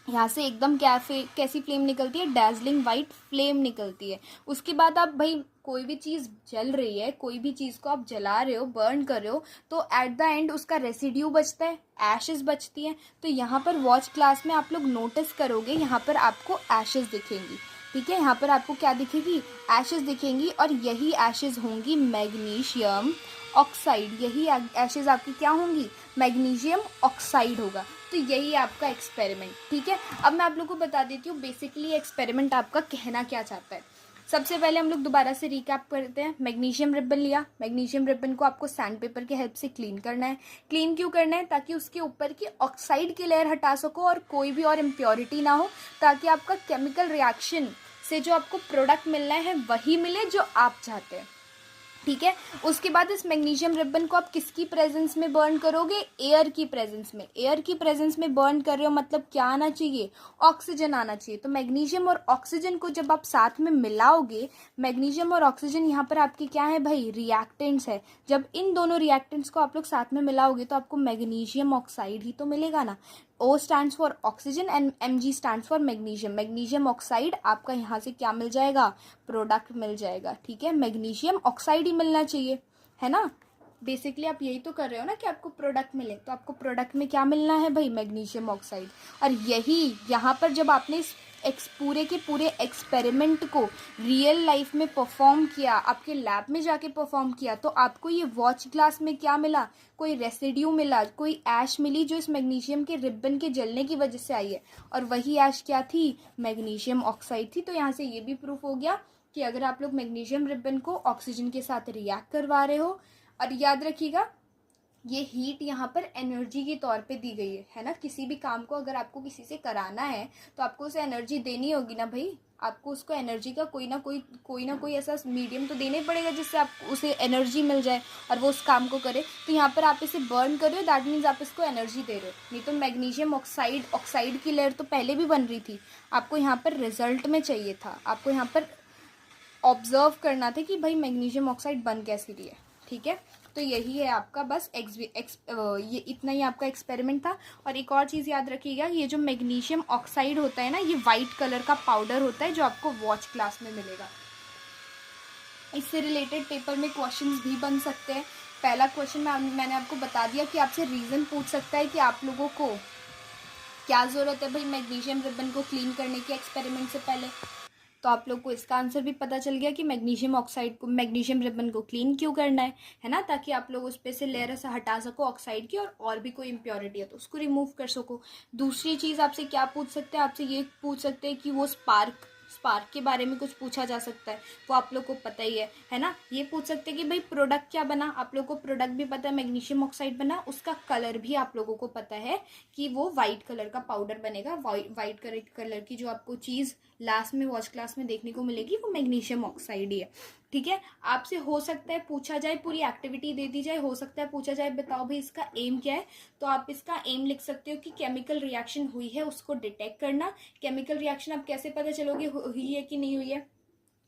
यहाँ से एकदम कैसी फ्लेम निकलती है, डैजलिंग वाइट फ्लेम निकलती है। उसके बाद आप भाई कोई भी चीज़ जल रही है, कोई भी चीज़ को आप जला रहे हो, बर्न कर रहे हो, तो एट द एंड उसका रेसिड्यू बचता है, एशेस बचती हैं। तो यहाँ पर वॉच क्लास में आप लोग नोटिस करोगे, यहाँ पर आपको एशेस दिखेंगी, ठीक है। यहाँ पर आपको क्या दिखेगी, एशेस दिखेंगी, और यही एशेस होंगी मैग्नीशियम ऑक्साइड। यही एशेस आपकी क्या होंगी, मैग्नीशियम ऑक्साइड होगा। तो यही आपका एक्सपेरिमेंट, ठीक है। अब मैं आप लोग को बता देती हूँ बेसिकली एक्सपेरिमेंट आपका कहना क्या चाहता है। सबसे पहले हम लोग दोबारा से रिकैप करते हैं। मैग्नीशियम रिबन लिया, मैग्नीशियम रिबन को आपको सैंड पेपर की हेल्प से क्लीन करना है। क्लीन क्यों करना है, ताकि उसके ऊपर की ऑक्साइड की लेयर हटा सको और कोई भी और इम्प्योरिटी ना हो, ताकि आपका केमिकल रिएक्शन से जो आपको प्रोडक्ट मिलना है वही मिले जो आप चाहते हैं, ठीक है। उसके बाद इस मैग्नीशियम रिबन को आप किसकी प्रेजेंस में बर्न करोगे, एयर की प्रेजेंस में। एयर की प्रेजेंस में बर्न कर रहे हो मतलब क्या आना चाहिए, ऑक्सीजन आना चाहिए। तो मैग्नीशियम और ऑक्सीजन को जब आप साथ में मिलाओगे, मैग्नीशियम और ऑक्सीजन यहाँ पर आपके क्या है भाई, रिएक्टेंट्स है। जब इन दोनों रिएक्टेंट्स को आप लोग साथ में मिलाओगे तो आपको मैग्नीशियम ऑक्साइड ही तो मिलेगा ना। O stands for oxygen and Mg stands for magnesium. Magnesium oxide आपका यहाँ से क्या मिल जाएगा, प्रोडक्ट मिल जाएगा, ठीक है। मैग्नीशियम ऑक्साइड ही मिलना चाहिए, है ना। बेसिकली आप यही तो कर रहे हो ना कि आपको प्रोडक्ट मिले, तो आपको प्रोडक्ट में क्या मिलना है भाई, मैग्नीशियम ऑक्साइड। और यही यहाँ पर जब आपने इस पूरे के पूरे एक्सपेरिमेंट को रियल लाइफ में परफॉर्म किया, आपके लैब में जाके परफॉर्म किया, तो आपको ये वॉच ग्लास में क्या मिला, कोई रेसिड्यू मिला, कोई ऐश मिली जो इस मैग्नीशियम के रिबन के जलने की वजह से आई है। और वही ऐश क्या थी, मैग्नीशियम ऑक्साइड थी। तो यहाँ से ये भी प्रूफ हो गया कि अगर आप लोग मैग्नीशियम रिबन को ऑक्सीजन के साथ रिएक्ट करवा रहे हो, और याद रखिएगा ये हीट यहाँ पर एनर्जी के तौर पे दी गई है ना। किसी भी काम को अगर आपको किसी से कराना है तो आपको उसे एनर्जी देनी होगी ना भाई, आपको उसको एनर्जी का कोई ना कोई ऐसा मीडियम तो देना ही पड़ेगा जिससे आपको उसे एनर्जी मिल जाए और वो उस काम को करे। तो यहाँ पर आप इसे बर्न कर रहे हो, दैट मीन्स आप इसको एनर्जी दे रहे हो। नहीं तो मैग्नीशियम ऑक्साइड की लेयर तो पहले भी बन रही थी, आपको यहाँ पर रिजल्ट में चाहिए था, आपको यहाँ पर ऑब्जर्व करना था कि भाई मैग्नीशियम ऑक्साइड बन कैसी रही है। ठीक है, तो यही है आपका बस ये इतना ही आपका एक्सपेरिमेंट था। और एक और चीज़ याद रखिएगा, ये जो मैग्नीशियम ऑक्साइड होता है ना, ये वाइट कलर का पाउडर होता है जो आपको वॉच क्लास में मिलेगा। इससे रिलेटेड पेपर में क्वेश्चंस भी बन सकते हैं। पहला क्वेश्चन मैंने आपको बता दिया कि आपसे रीज़न पूछ सकता है कि आप लोगों को क्या ज़रूरत है भाई मैग्नीशियम रिबन को क्लीन करने के एक्सपेरिमेंट से पहले। तो आप लोग को इसका आंसर भी पता चल गया कि मैग्नीशियम रिबन को क्लीन क्यों करना है ना, ताकि आप लोग उस पर से लेयर से हटा सको ऑक्साइड की, और भी कोई इम्प्योरिटी है तो उसको रिमूव कर सको। दूसरी चीज़ आपसे क्या पूछ सकते हैं, आपसे ये पूछ सकते हैं कि वो स्पार्क के बारे में कुछ पूछा जा सकता है, वो आप लोग को पता ही है ना। ये पूछ सकते हैं कि भाई प्रोडक्ट क्या बना, आप लोग को प्रोडक्ट भी पता है, मैग्नीशियम ऑक्साइड बना, उसका कलर भी आप लोगों को पता है कि वो वाइट कलर का पाउडर बनेगा। वाइट कलर की जो आपको चीज़ लास्ट में वॉच क्लास में देखने को मिलेगी वो मैग्नीशियम ऑक्साइड ही है। ठीक है, आपसे हो सकता है पूछा जाए, पूरी एक्टिविटी दे दी जाए, हो सकता है पूछा जाए बताओ भाई इसका एम क्या है, तो आप इसका एम लिख सकते हो कि केमिकल रिएक्शन हुई है उसको डिटेक्ट करना। केमिकल रिएक्शन आप कैसे पता चलोगे हुई है कि नहीं हुई है,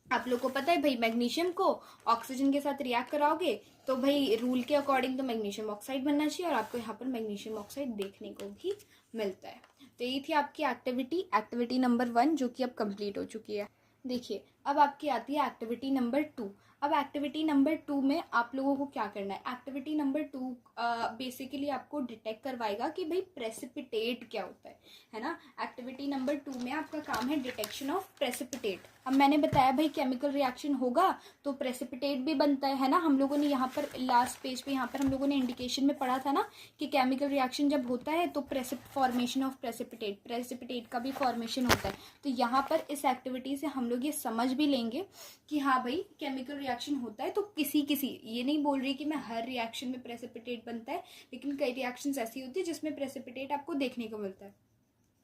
आप लोग को पता है भाई, मैग्नीशियम को ऑक्सीजन के साथ रिएक्ट कराओगे तो भाई रूल के अकॉर्डिंग तो मैग्नीशियम ऑक्साइड बनना चाहिए, और आपको यहाँ पर मैग्नीशियम ऑक्साइड देखने को भी मिलता है। तो ये थी आपकी एक्टिविटी नंबर 1 जो कि अब कंप्लीट हो चुकी है। देखिए अब आपकी आती है एक्टिविटी नंबर 2। अब एक्टिविटी नंबर 2 में आप लोगों को क्या करना है, एक्टिविटी नंबर 2 बेसिकली आपको डिटेक्ट करवाएगा कि भाई प्रेसिपिटेट क्या होता है ना। एक्टिविटी नंबर 2 में आपका काम है डिटेक्शन ऑफ प्रेसिपिटेट। अब मैंने बताया भाई केमिकल रिएक्शन होगा तो प्रेसिपिटेट भी बनता है ना। हम लोगों ने यहाँ पर लास्ट पेज पे यहाँ पर हम लोगों ने इंडिकेशन में पढ़ा था ना कि केमिकल रिएक्शन जब होता है तो फॉर्मेशन ऑफ प्रेसिपिटेट का भी फॉर्मेशन होता है। तो यहाँ पर इस एक्टिविटी से हम लोग ये समझ भी लेंगे कि हाँ भाई केमिकल रिएक्शन होता है तो किसी ये नहीं बोल रही कि मैं हर रिएक्शन में प्रेसिपिटेट बनता है, लेकिन कई रिएक्शंस ऐसी होती है जिसमें प्रेसिपिटेट आपको देखने को मिलता है।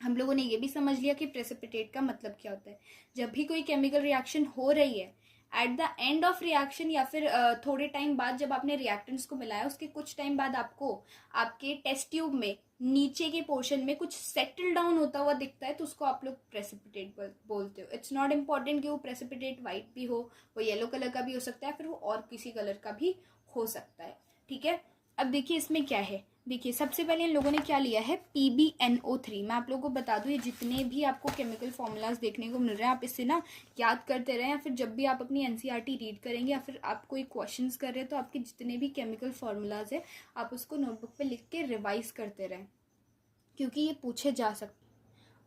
हम लोगों ने ये भी समझ लिया कि प्रेसिपिटेट का मतलब क्या होता है। जब भी कोई केमिकल रिएक्शन हो रही है, at the end of reaction या फिर थोड़े टाइम बाद जब आपने रिएक्टेंट्स को मिलाया उसके कुछ टाइम बाद आपको आपके टेस्ट ट्यूब में नीचे के पोर्शन में कुछ सेटल डाउन होता हुआ दिखता है तो उसको आप लोग प्रेसिपिटेट बोलते हो। इट्स नॉट इम्पॉर्टेंट कि वो प्रेसिपिटेट वाइट भी हो, वो येलो कलर का भी हो सकता है, फिर वो और किसी कलर का भी हो सकता है। ठीक है, अब देखिए इसमें क्या है। देखिए सबसे पहले इन लोगों ने क्या लिया है, PbNO3। मैं आप लोगों को बता दूं ये जितने भी आपको केमिकल फॉर्मूलाज देखने को मिल रहे हैं आप इससे ना याद करते रहें, या फिर जब भी आप अपनी NCERT रीड करेंगे या फिर आप कोई क्वेश्चंस कर रहे हैं तो आपके जितने भी केमिकल फॉर्मूलाज है आप उसको नोटबुक पे लिख के रिवाइज करते रहें, क्योंकि ये पूछे जा सकते।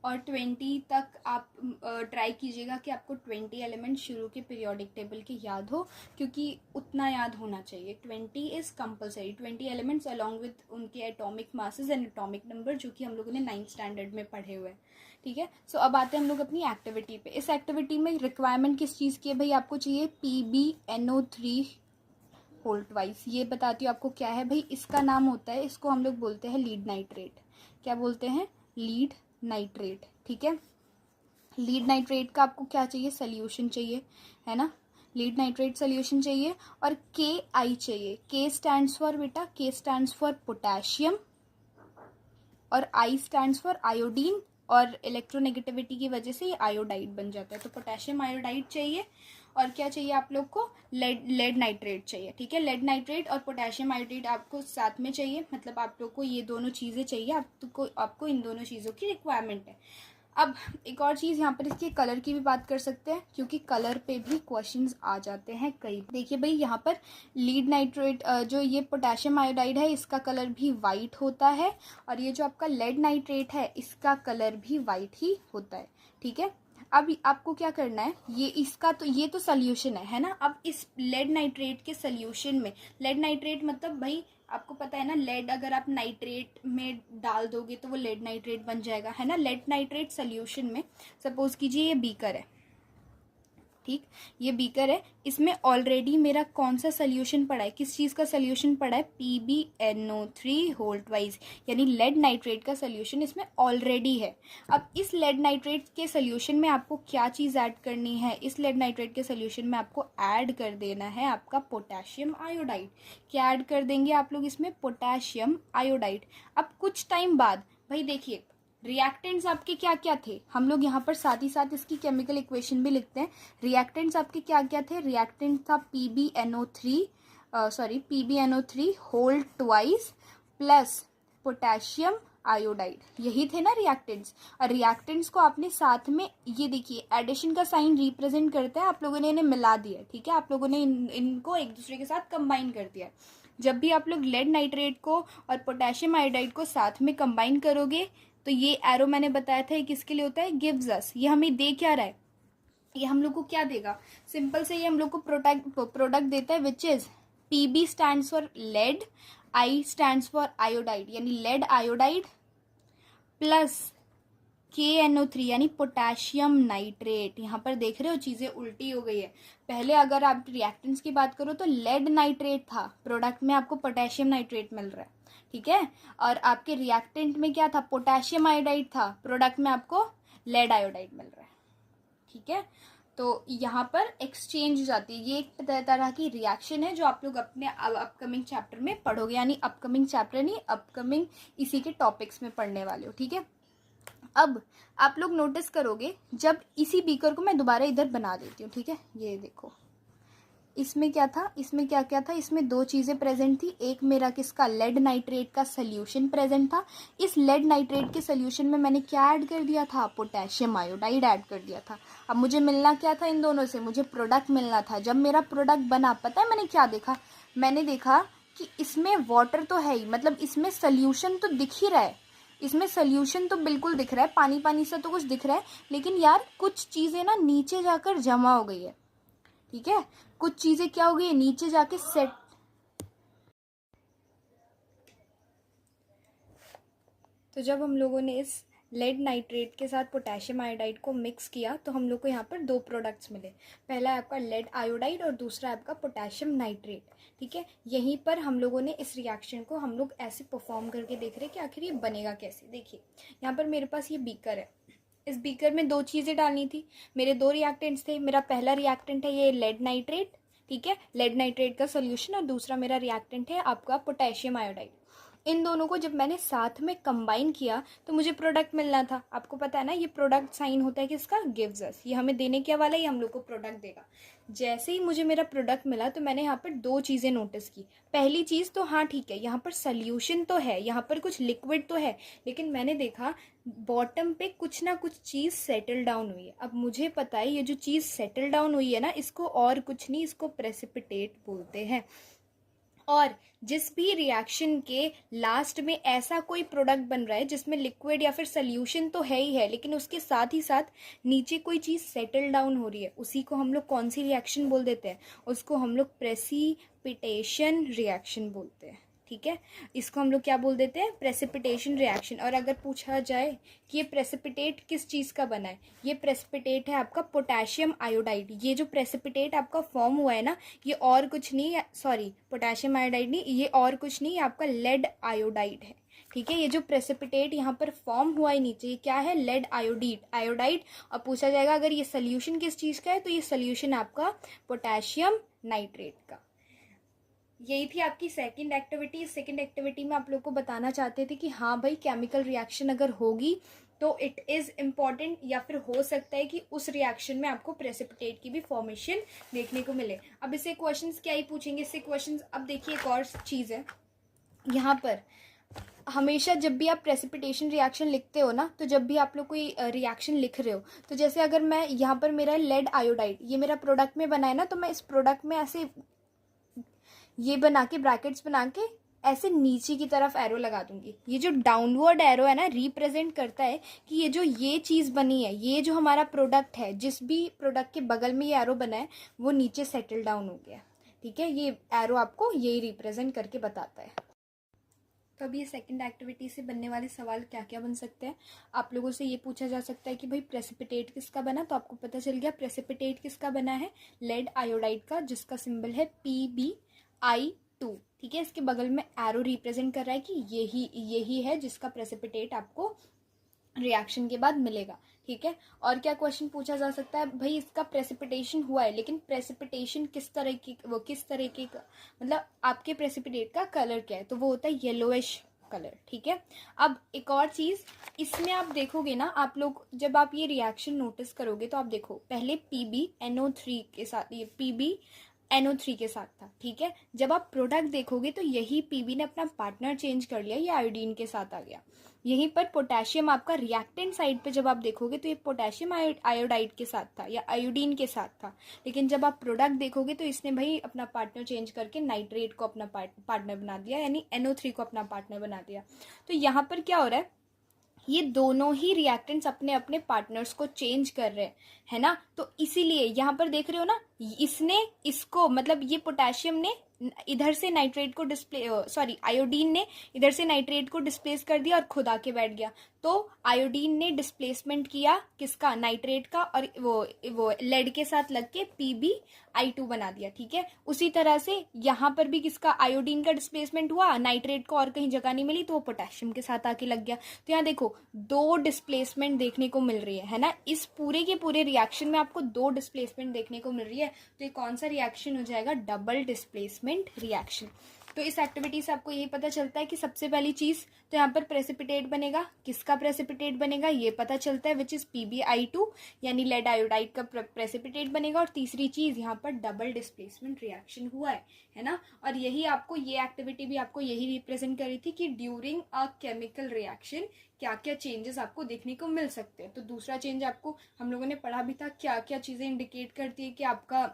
और 20 तक आप ट्राई कीजिएगा कि आपको 20 एलिमेंट शुरू के पीरियोडिक टेबल के याद हो, क्योंकि उतना याद होना चाहिए। 20 is compulsory, 20 elements along with उनके atomic masses and atomic number जो कि हम लोगों ने 9th स्टैंडर्ड में पढ़े हुए हैं। ठीक है, सो अब आते हैं हम लोग अपनी एक्टिविटी पे। इस एक्टिविटी में रिक्वायरमेंट किस चीज़ की है भाई, आपको चाहिए PbNO3 होल्ट वाइज। ये बताती हूँ आपको क्या है भाई, इसका नाम होता है, इसको हम लोग बोलते हैं लीड नाइट्रेट। क्या बोलते हैं, लीड नाइट्रेट। ठीक है, लीड नाइट्रेट का आपको क्या चाहिए, सोल्यूशन चाहिए, है ना। लीड नाइट्रेट सोल्यूशन चाहिए और Ki चाहिए। K स्टैंड्स फॉर बेटा, K स्टैंड्स फॉर पोटेशियम और I स्टैंड्स फॉर आयोडीन, और इलेक्ट्रोनेगेटिविटी की वजह से ये आयोडाइड बन जाता है। तो पोटेशियम आयोडाइड चाहिए और क्या चाहिए आप लोग को, लेड नाइट्रेट चाहिए। ठीक है, लेड नाइट्रेट और पोटेशियम आयोडाइड आपको साथ में चाहिए, मतलब आप लोग को ये दोनों चीज़ें चाहिए, आपको इन दोनों चीज़ों की रिक्वायरमेंट है। अब एक और चीज़ यहाँ पर इसके कलर की भी बात कर सकते हैं, क्योंकि कलर पे भी क्वेश्चंस आ जाते हैं कई। देखिए भाई, यहाँ पर लीड नाइट्रेट जो ये पोटेशियम आयोडाइड है, इसका कलर भी वाइट होता है, और ये जो आपका लेड नाइट्रेट है, इसका कलर भी वाइट ही होता है। ठीक है, अब आपको क्या करना है, ये इसका तो ये तो सोल्यूशन है ना। अब इस लेड नाइट्रेट के सोल्यूशन में, लेड नाइट्रेट मतलब भाई आपको पता है ना, लेड अगर आप नाइट्रेट में डाल दोगे तो वो लेड नाइट्रेट बन जाएगा, है ना। लेड नाइट्रेट सोल्यूशन में सपोज कीजिए ये बीकर है, ठीक, ये बीकर है, इसमें ऑलरेडी मेरा कौन सा सोल्यूशन पड़ा है, किस चीज़ का सोल्यूशन पड़ा है, PbNO3 होल ट्वाइस, यानी लेड नाइट्रेट का सोल्यूशन इसमें ऑलरेडी है। अब इस लेड नाइट्रेट के सोल्यूशन में आपको क्या चीज़ ऐड करनी है, इस लेड नाइट्रेट के सोल्यूशन में आपको ऐड कर देना है आपका पोटेशियम आयोडाइड। क्या ऐड कर देंगे आप लोग इसमें, पोटेशियम आयोडाइड। अब कुछ टाइम बाद भाई देखिए, रिएक्टेंट्स आपके क्या क्या थे, हम लोग यहाँ पर साथ ही साथ इसकी केमिकल इक्वेशन भी लिखते हैं। रिएक्टेंट्स आपके क्या क्या थे, रिएक्टेंट था PbNO3 whole twice plus potassium iodide, यही थे ना रिएक्टेंट्स। और रिएक्टेंट्स को आपने साथ में, ये देखिए एडिशन का साइन रिप्रेजेंट करता है, आप लोगों ने इन्हें मिला दिया, ठीक है, आप लोगों ने इनको एक दूसरे के साथ कंबाइन कर दिया। जब भी आप लोग लेड नाइट्रेट को और पोटेशियम आयोडाइड को साथ में कंबाइन करोगे, तो ये एरो मैंने बताया था ये किसके लिए होता है, गिव्स अस, ये हमें दे क्या रहा है, ये हम लोग को क्या देगा, सिंपल से ये हम लोग को प्रोडक्ट देता है, which is PB stands for lead, I stands for iodide, यानी लेड आयोडाइड प्लस KNO3 यानी पोटेशियम नाइट्रेट। यहाँ पर देख रहे हो चीज़ें उल्टी हो गई है। पहले अगर आप रिएक्टेंट्स की बात करो तो लेड नाइट्रेट था, प्रोडक्ट में आपको पोटेशियम नाइट्रेट मिल रहा है, ठीक है। और आपके रिएक्टेंट में क्या था, पोटेशियम आयोडाइड था, प्रोडक्ट में आपको लेड आयोडाइड मिल रहा है, ठीक है। तो यहाँ पर एक्सचेंज हो जाती है। ये एक तरह की रिएक्शन है जो आप लोग अपने अपकमिंग चैप्टर में पढ़ोगे, यानी अपकमिंग चैप्टर नहीं, अपकमिंग इसी के टॉपिक्स में पढ़ने वाले हो, ठीक है। अब आप लोग नोटिस करोगे, जब इसी बीकर को मैं दोबारा इधर बना देती हूँ, ठीक है, ये देखो, इसमें क्या था, इसमें क्या क्या था, इसमें दो चीज़ें प्रेजेंट थी। एक मेरा किसका, लेड नाइट्रेट का सोल्यूशन प्रेजेंट था। इस लेड नाइट्रेट के सोल्यूशन में मैंने क्या ऐड कर दिया था, पोटेशियम आयोडाइड ऐड कर दिया था। अब मुझे मिलना क्या था इन दोनों से, मुझे प्रोडक्ट मिलना था। जब मेरा प्रोडक्ट बना, पता है मैंने क्या देखा, मैंने देखा कि इसमें वाटर तो है ही, मतलब इसमें सोल्यूशन तो दिख ही रहा है, इसमें सोल्यूशन तो बिल्कुल दिख रहा है, पानी पानी सा तो कुछ दिख रहा है, लेकिन यार कुछ चीज़ें ना नीचे जाकर जमा हो गई है, ठीक है, कुछ चीजें क्या हो गई है, नीचे जाके सेट। तो जब हम लोगों ने इस लेड नाइट्रेट के साथ पोटेशियम आयोडाइड को मिक्स किया तो हम लोग को यहाँ पर दो प्रोडक्ट्स मिले। पहला है आपका लेड आयोडाइड और दूसरा है आपका पोटेशियम नाइट्रेट, ठीक है। यहीं पर हम लोगों ने इस रिएक्शन को हम लोग ऐसे परफॉर्म करके देख रहे हैं कि आखिर ये बनेगा कैसे। देखिए यहाँ पर मेरे पास ये बीकर है, इस बीकर में दो चीज़ें डालनी थी, मेरे दो रिएक्टेंट्स थे। मेरा पहला रिएक्टेंट है ये लेड नाइट्रेट, ठीक है, लेड नाइट्रेट का सोल्यूशन, और दूसरा मेरा रिएक्टेंट है आपका पोटेशियम आयोडाइड। इन दोनों को जब मैंने साथ में कंबाइन किया तो मुझे प्रोडक्ट मिलना था। आपको पता है ना, ये प्रोडक्ट साइन होता है किसका, गिव्स अस, ये हमें देने क्या वाला है, ये हम लोग को प्रोडक्ट देगा। जैसे ही मुझे मेरा प्रोडक्ट मिला तो मैंने यहाँ पर दो चीज़ें नोटिस की। पहली चीज़ तो हाँ ठीक है, यहाँ पर सोल्यूशन तो है, यहाँ पर कुछ लिक्विड तो है, लेकिन मैंने देखा बॉटम पे कुछ ना कुछ चीज़ सेटल डाउन हुई है। अब मुझे पता है ये जो चीज़ सेटल डाउन हुई है ना, इसको और कुछ नहीं, इसको प्रेसिपिटेट बोलते हैं। और जिस भी रिएक्शन के लास्ट में ऐसा कोई प्रोडक्ट बन रहा है जिसमें लिक्विड या फिर सोल्यूशन तो है ही है, लेकिन उसके साथ ही साथ नीचे कोई चीज़ सेटल डाउन हो रही है, उसी को हम लोग कौन सी रिएक्शन बोल देते हैं, उसको हम लोग प्रेसिपिटेशन रिएक्शन बोलते हैं, ठीक है। इसको हम लोग क्या बोल देते हैं, प्रेसिपिटेशन रिएक्शन। और अगर पूछा जाए कि ये प्रेसिपिटेट किस चीज़ का बना है, ये प्रेसिपिटेट है आपका पोटेशियम आयोडाइड। ये जो प्रेसिपिटेट आपका फॉर्म हुआ है ना, ये और कुछ नहीं है, सॉरी पोटेशियम आयोडाइड नहीं, ये और कुछ नहीं, आपका लेड आयोडाइड है, ठीक है। ये जो प्रेसिपिटेट यहाँ पर फॉर्म हुआ है नीचे, ये क्या है, लेड आयोडाइड। और पूछा जाएगा अगर ये सोल्यूशन किस चीज़ का है, तो ये सोल्यूशन आपका पोटेशियम नाइट्रेट का। यही थी आपकी सेकंड एक्टिविटी। सेकंड एक्टिविटी में आप लोग को बताना चाहते थे कि हाँ भाई, केमिकल रिएक्शन अगर होगी तो इट इज़ इम्पॉर्टेंट, या फिर हो सकता है कि उस रिएक्शन में आपको प्रेसिपिटेट की भी फॉर्मेशन देखने को मिले। अब इससे क्वेश्चंस क्या ही पूछेंगे, इससे क्वेश्चंस, अब देखिए एक और चीज़ है यहाँ पर, हमेशा जब भी आप प्रेसिपिटेशन रिएक्शन लिखते हो ना, तो जब भी आप लोग कोई रिएक्शन लिख रहे हो, तो जैसे अगर मैं यहाँ पर मेरा लेड आयोडाइड ये मेरा प्रोडक्ट में बना है ना, तो मैं इस प्रोडक्ट में ऐसे ये बना के ब्रैकेट्स बना के ऐसे नीचे की तरफ एरो लगा दूंगी। ये जो डाउनवर्ड एरो है ना, रिप्रेजेंट करता है कि ये जो ये चीज़ बनी है, ये जो हमारा प्रोडक्ट है, जिस भी प्रोडक्ट के बगल में ये एरो बना है वो नीचे सेटल डाउन हो गया। ठीक है, ये एरो आपको यही रिप्रेजेंट करके बताता है। तो अब ये सेकंड एक्टिविटी से बनने वाले सवाल क्या क्या बन सकते हैं। आप लोगों से ये पूछा जा सकता है कि भाई प्रेसिपिटेट किसका बना, तो आपको पता चल गया प्रेसिपिटेट किसका बना है, लेड आयोडाइड का, जिसका सिंबल है PbI2। ठीक है, इसके बगल में एरो रिप्रेजेंट कर रहा है कि यही है जिसका प्रेसिपिटेट आपको रिएक्शन के बाद मिलेगा। ठीक है, और क्या क्वेश्चन पूछा जा सकता है, भाई इसका प्रेसिपिटेशन हुआ है, लेकिन प्रेसिपिटेशन किस तरह की मतलब आपके प्रेसिपिटेट का कलर क्या है, तो वो होता है येलोइश कलर। ठीक है, अब एक और चीज इसमें आप देखोगे ना, आप लोग जब आप ये रिएक्शन नोटिस करोगे तो आप देखो पहले PbNO3 के साथ, ये PbNO3 के साथ था। ठीक है, जब आप प्रोडक्ट देखोगे तो यही PB ने अपना पार्टनर चेंज कर लिया, ये आयोडीन के साथ आ गया। यहीं पर पोटेशियम आपका रिएक्टेंट साइड पे जब आप देखोगे तो ये पोटेशियम आयोडाइड के साथ था या आयोडीन के साथ था, लेकिन जब आप प्रोडक्ट देखोगे तो इसने भाई अपना पार्टनर चेंज करके नाइट्रेट को अपना पार्टनर बना दिया, यानी NO3 को अपना पार्टनर बना दिया। तो यहाँ पर क्या हो रहा है, ये दोनों ही रिएक्टेंट्स अपने अपने पार्टनर्स को चेंज कर रहे हैं, है ना। तो इसीलिए यहाँ पर देख रहे हो ना, इसने इसको मतलब ये पोटेशियम ने इधर से नाइट्रेट को आयोडीन ने इधर से नाइट्रेट को डिस्प्लेस कर दिया और खुद आके बैठ गया। तो आयोडीन ने डिस्प्लेसमेंट किया किसका, नाइट्रेट का, और वो लेड के साथ लग के PbI2 बना दिया। ठीक है, उसी तरह से यहाँ पर भी किसका, आयोडीन का डिस्प्लेसमेंट हुआ, नाइट्रेट को और कहीं जगह नहीं मिली तो वो पोटेशियम के साथ आके लग गया। तो यहाँ देखो दो डिस्प्लेसमेंट देखने को मिल रही है ना, इस पूरे के पूरे रिएक्शन में आपको दो डिस्प्लेसमेंट देखने को मिल रही है। तो ये कौन सा रिएक्शन हो जाएगा, डबल डिस्प्लेसमेंट रिएक्शन। तो इस एक्टिविटी से आपको यही पता चलता है कि सबसे पहली चीज तो यहाँ पर प्रेसिपिटेट बनेगा, किसका प्रेसिपिटेट बनेगा ये पता चलता है, विच इज PbI2 यानी लेड आयोडाइड का प्रेसिपिटेट बनेगा। और तीसरी चीज यहाँ पर डबल डिस्प्लेसमेंट रिएक्शन हुआ है ना। और यही आपको ये एक्टिविटी भी आपको यही रिप्रेजेंट करी थी कि ड्यूरिंग अ केमिकल रिएक्शन क्या क्या चेंजेस आपको देखने को मिल सकते हैं। तो दूसरा चेंज आपको हम लोगों ने पढ़ा भी था, क्या क्या चीजें इंडिकेट करती है कि आपका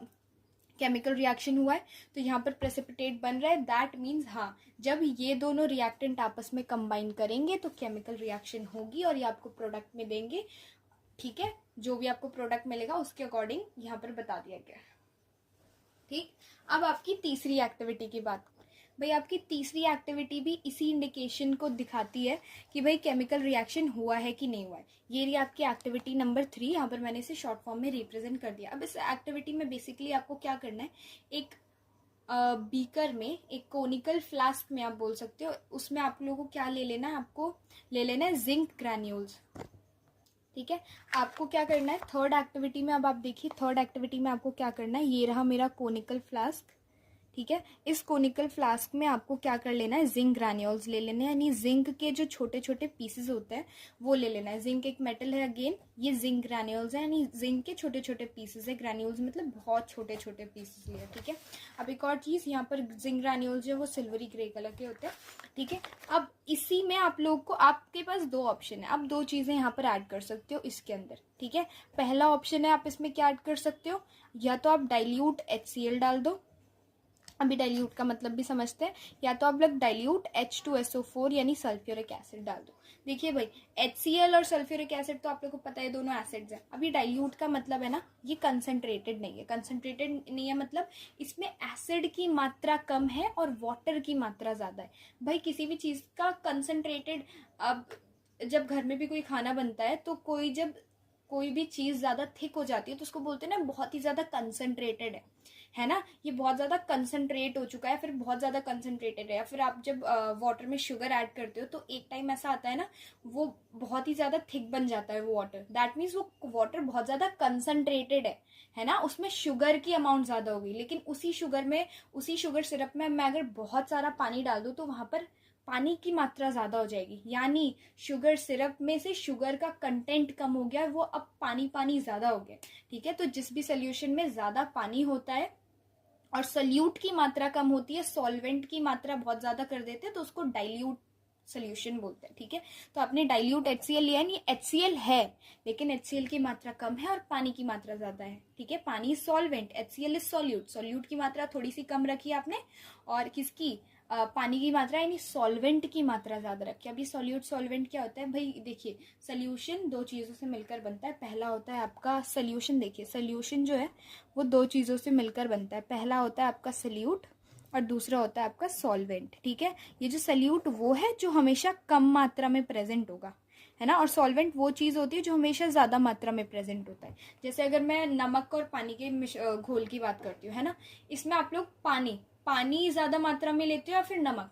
केमिकल रिएक्शन हुआ है। तो यहाँ पर प्रेसिपिटेट बन रहा है, दैट मीन्स हाँ जब ये दोनों रिएक्टेंट आपस में कंबाइन करेंगे तो केमिकल रिएक्शन होगी और ये आपको प्रोडक्ट में देंगे। ठीक है, जो भी आपको प्रोडक्ट मिलेगा उसके अकॉर्डिंग यहाँ पर बता दिया गया है। ठीक, अब आपकी तीसरी एक्टिविटी की बात। भाई आपकी तीसरी एक्टिविटी भी इसी इंडिकेशन को दिखाती है कि भाई केमिकल रिएक्शन हुआ है कि नहीं हुआ है। ये रही आपकी एक्टिविटी नंबर 3, यहाँ पर मैंने इसे शॉर्ट फॉर्म में रिप्रेजेंट कर दिया। अब इस एक्टिविटी में बेसिकली आपको क्या करना है, एक बीकर में, एक कोनिकल फ्लास्क में आप बोल सकते हो, उसमें आप लोगों को क्या ले लेना है, आपको ले लेना है जिंक ग्रैन्यूल्स। ठीक है, आपको क्या करना है थर्ड एक्टिविटी में, अब आप देखिए थर्ड एक्टिविटी में आपको क्या करना है, ये रहा मेरा कोनिकल फ्लास्क। ठीक है, इस कोनिकल फ्लास्क में आपको क्या कर लेना है, जिंक ग्रैन्यूल्स ले लेने हैं, यानी जिंक के जो छोटे छोटे पीसेस होते हैं वो ले लेना है। जिंक एक मेटल है, अगेन ये जिंक ग्रैन्यूल्स है, यानी जिंक के छोटे छोटे पीसेस है, ग्रैन्यूल्स मतलब बहुत छोटे छोटे पीसेस लिए। ठीक है, अब एक और चीज यहाँ पर जिंक ग्रैन्यूल्स जो वो सिल्वरी ग्रे कलर के होते हैं। ठीक है, अब इसी में आप लोग को, आपके पास दो ऑप्शन है, आप दो चीजें यहाँ पर ऐड कर सकते हो इसके अंदर। ठीक है, पहला ऑप्शन है आप इसमें क्या ऐड कर सकते हो, या तो आप डाइल्यूट HCl डाल दो, अभी डाइल्यूट का मतलब भी समझते हैं, या तो आप लोग डाइल्यूट H2SO4 यानी सल्फ्यूरिक एसिड डाल दो। देखिए भाई HCl और सल्फ्यूरिक एसिड तो आप लोग को पता है दोनों एसिड्स हैं। अभी डाइल्यूट का मतलब है ना, ये कंसंट्रेटेड नहीं है, कंसंट्रेटेड नहीं है मतलब इसमें एसिड की मात्रा कम है और वाटर की मात्रा ज्यादा है। भाई किसी भी चीज का कंसंट्रेटेड, अब जब घर में भी कोई खाना बनता है तो कोई भी चीज ज्यादा थिक हो जाती है तो उसको बोलते हैं ना बहुत ही ज्यादा कंसंट्रेटेड है ना, ये बहुत ज्यादा कंसंट्रेट हो चुका है, फिर बहुत ज्यादा कंसंट्रेटेड है। या फिर आप जब वाटर में शुगर ऐड करते हो तो एक टाइम ऐसा आता है ना, वो बहुत ही ज्यादा थिक बन जाता है वो वाटर, दैट मीन्स वो वाटर बहुत ज्यादा कंसंट्रेटेड है ना, उसमें शुगर की अमाउंट ज्यादा हो गई। लेकिन उसी शुगर सिरप में मैं अगर बहुत सारा पानी डाल दूं तो वहां पर पानी की मात्रा ज्यादा हो जाएगी, यानी शुगर सिरप में से शुगर का कंटेंट कम हो गया, वो अब पानी ज्यादा हो गया। ठीक है, तो जिस भी सोल्यूशन में ज्यादा पानी होता है और सल्यूट की मात्रा कम होती है, सॉल्वेंट की मात्रा बहुत ज्यादा कर देते हैं, तो उसको डाइल्यूट सोल्यूशन बोलते हैं, ठीक है। तो आपने डाइल्यूट HCl लिया है, नहीं HCl है लेकिन HCl की मात्रा कम है और पानी की मात्रा ज्यादा है, ठीक है। पानी solvent, HCl is solute, solute की मात्रा थोड़ी सी कम रखी आपने और किसकी पानी की मात्रा यानी सॉल्वेंट की मात्रा ज्यादा रखी। अब ये सॉल्यूट सॉल्वेंट क्या होता है भाई, देखिए सोल्यूशन दो चीजों से मिलकर बनता है। पहला होता है आपका सोल्यूशन, देखिए सोल्यूशन जो है वो दो चीजों से मिलकर बनता है। पहला होता है आपका सोल्यूट और दूसरा होता है आपका सॉल्वेंट, ठीक है। ये जो सोल्यूट वो है जो हमेशा कम मात्रा में प्रेजेंट होगा, है ना, और सॉल्वेंट वो चीज होती है जो हमेशा ज्यादा मात्रा में प्रेजेंट होता है। जैसे अगर मैं नमक और पानी के घोल की बात करती हूँ, है ना, इसमें आप लोग पानी ज्यादा मात्रा में लेते हो या फिर नमक,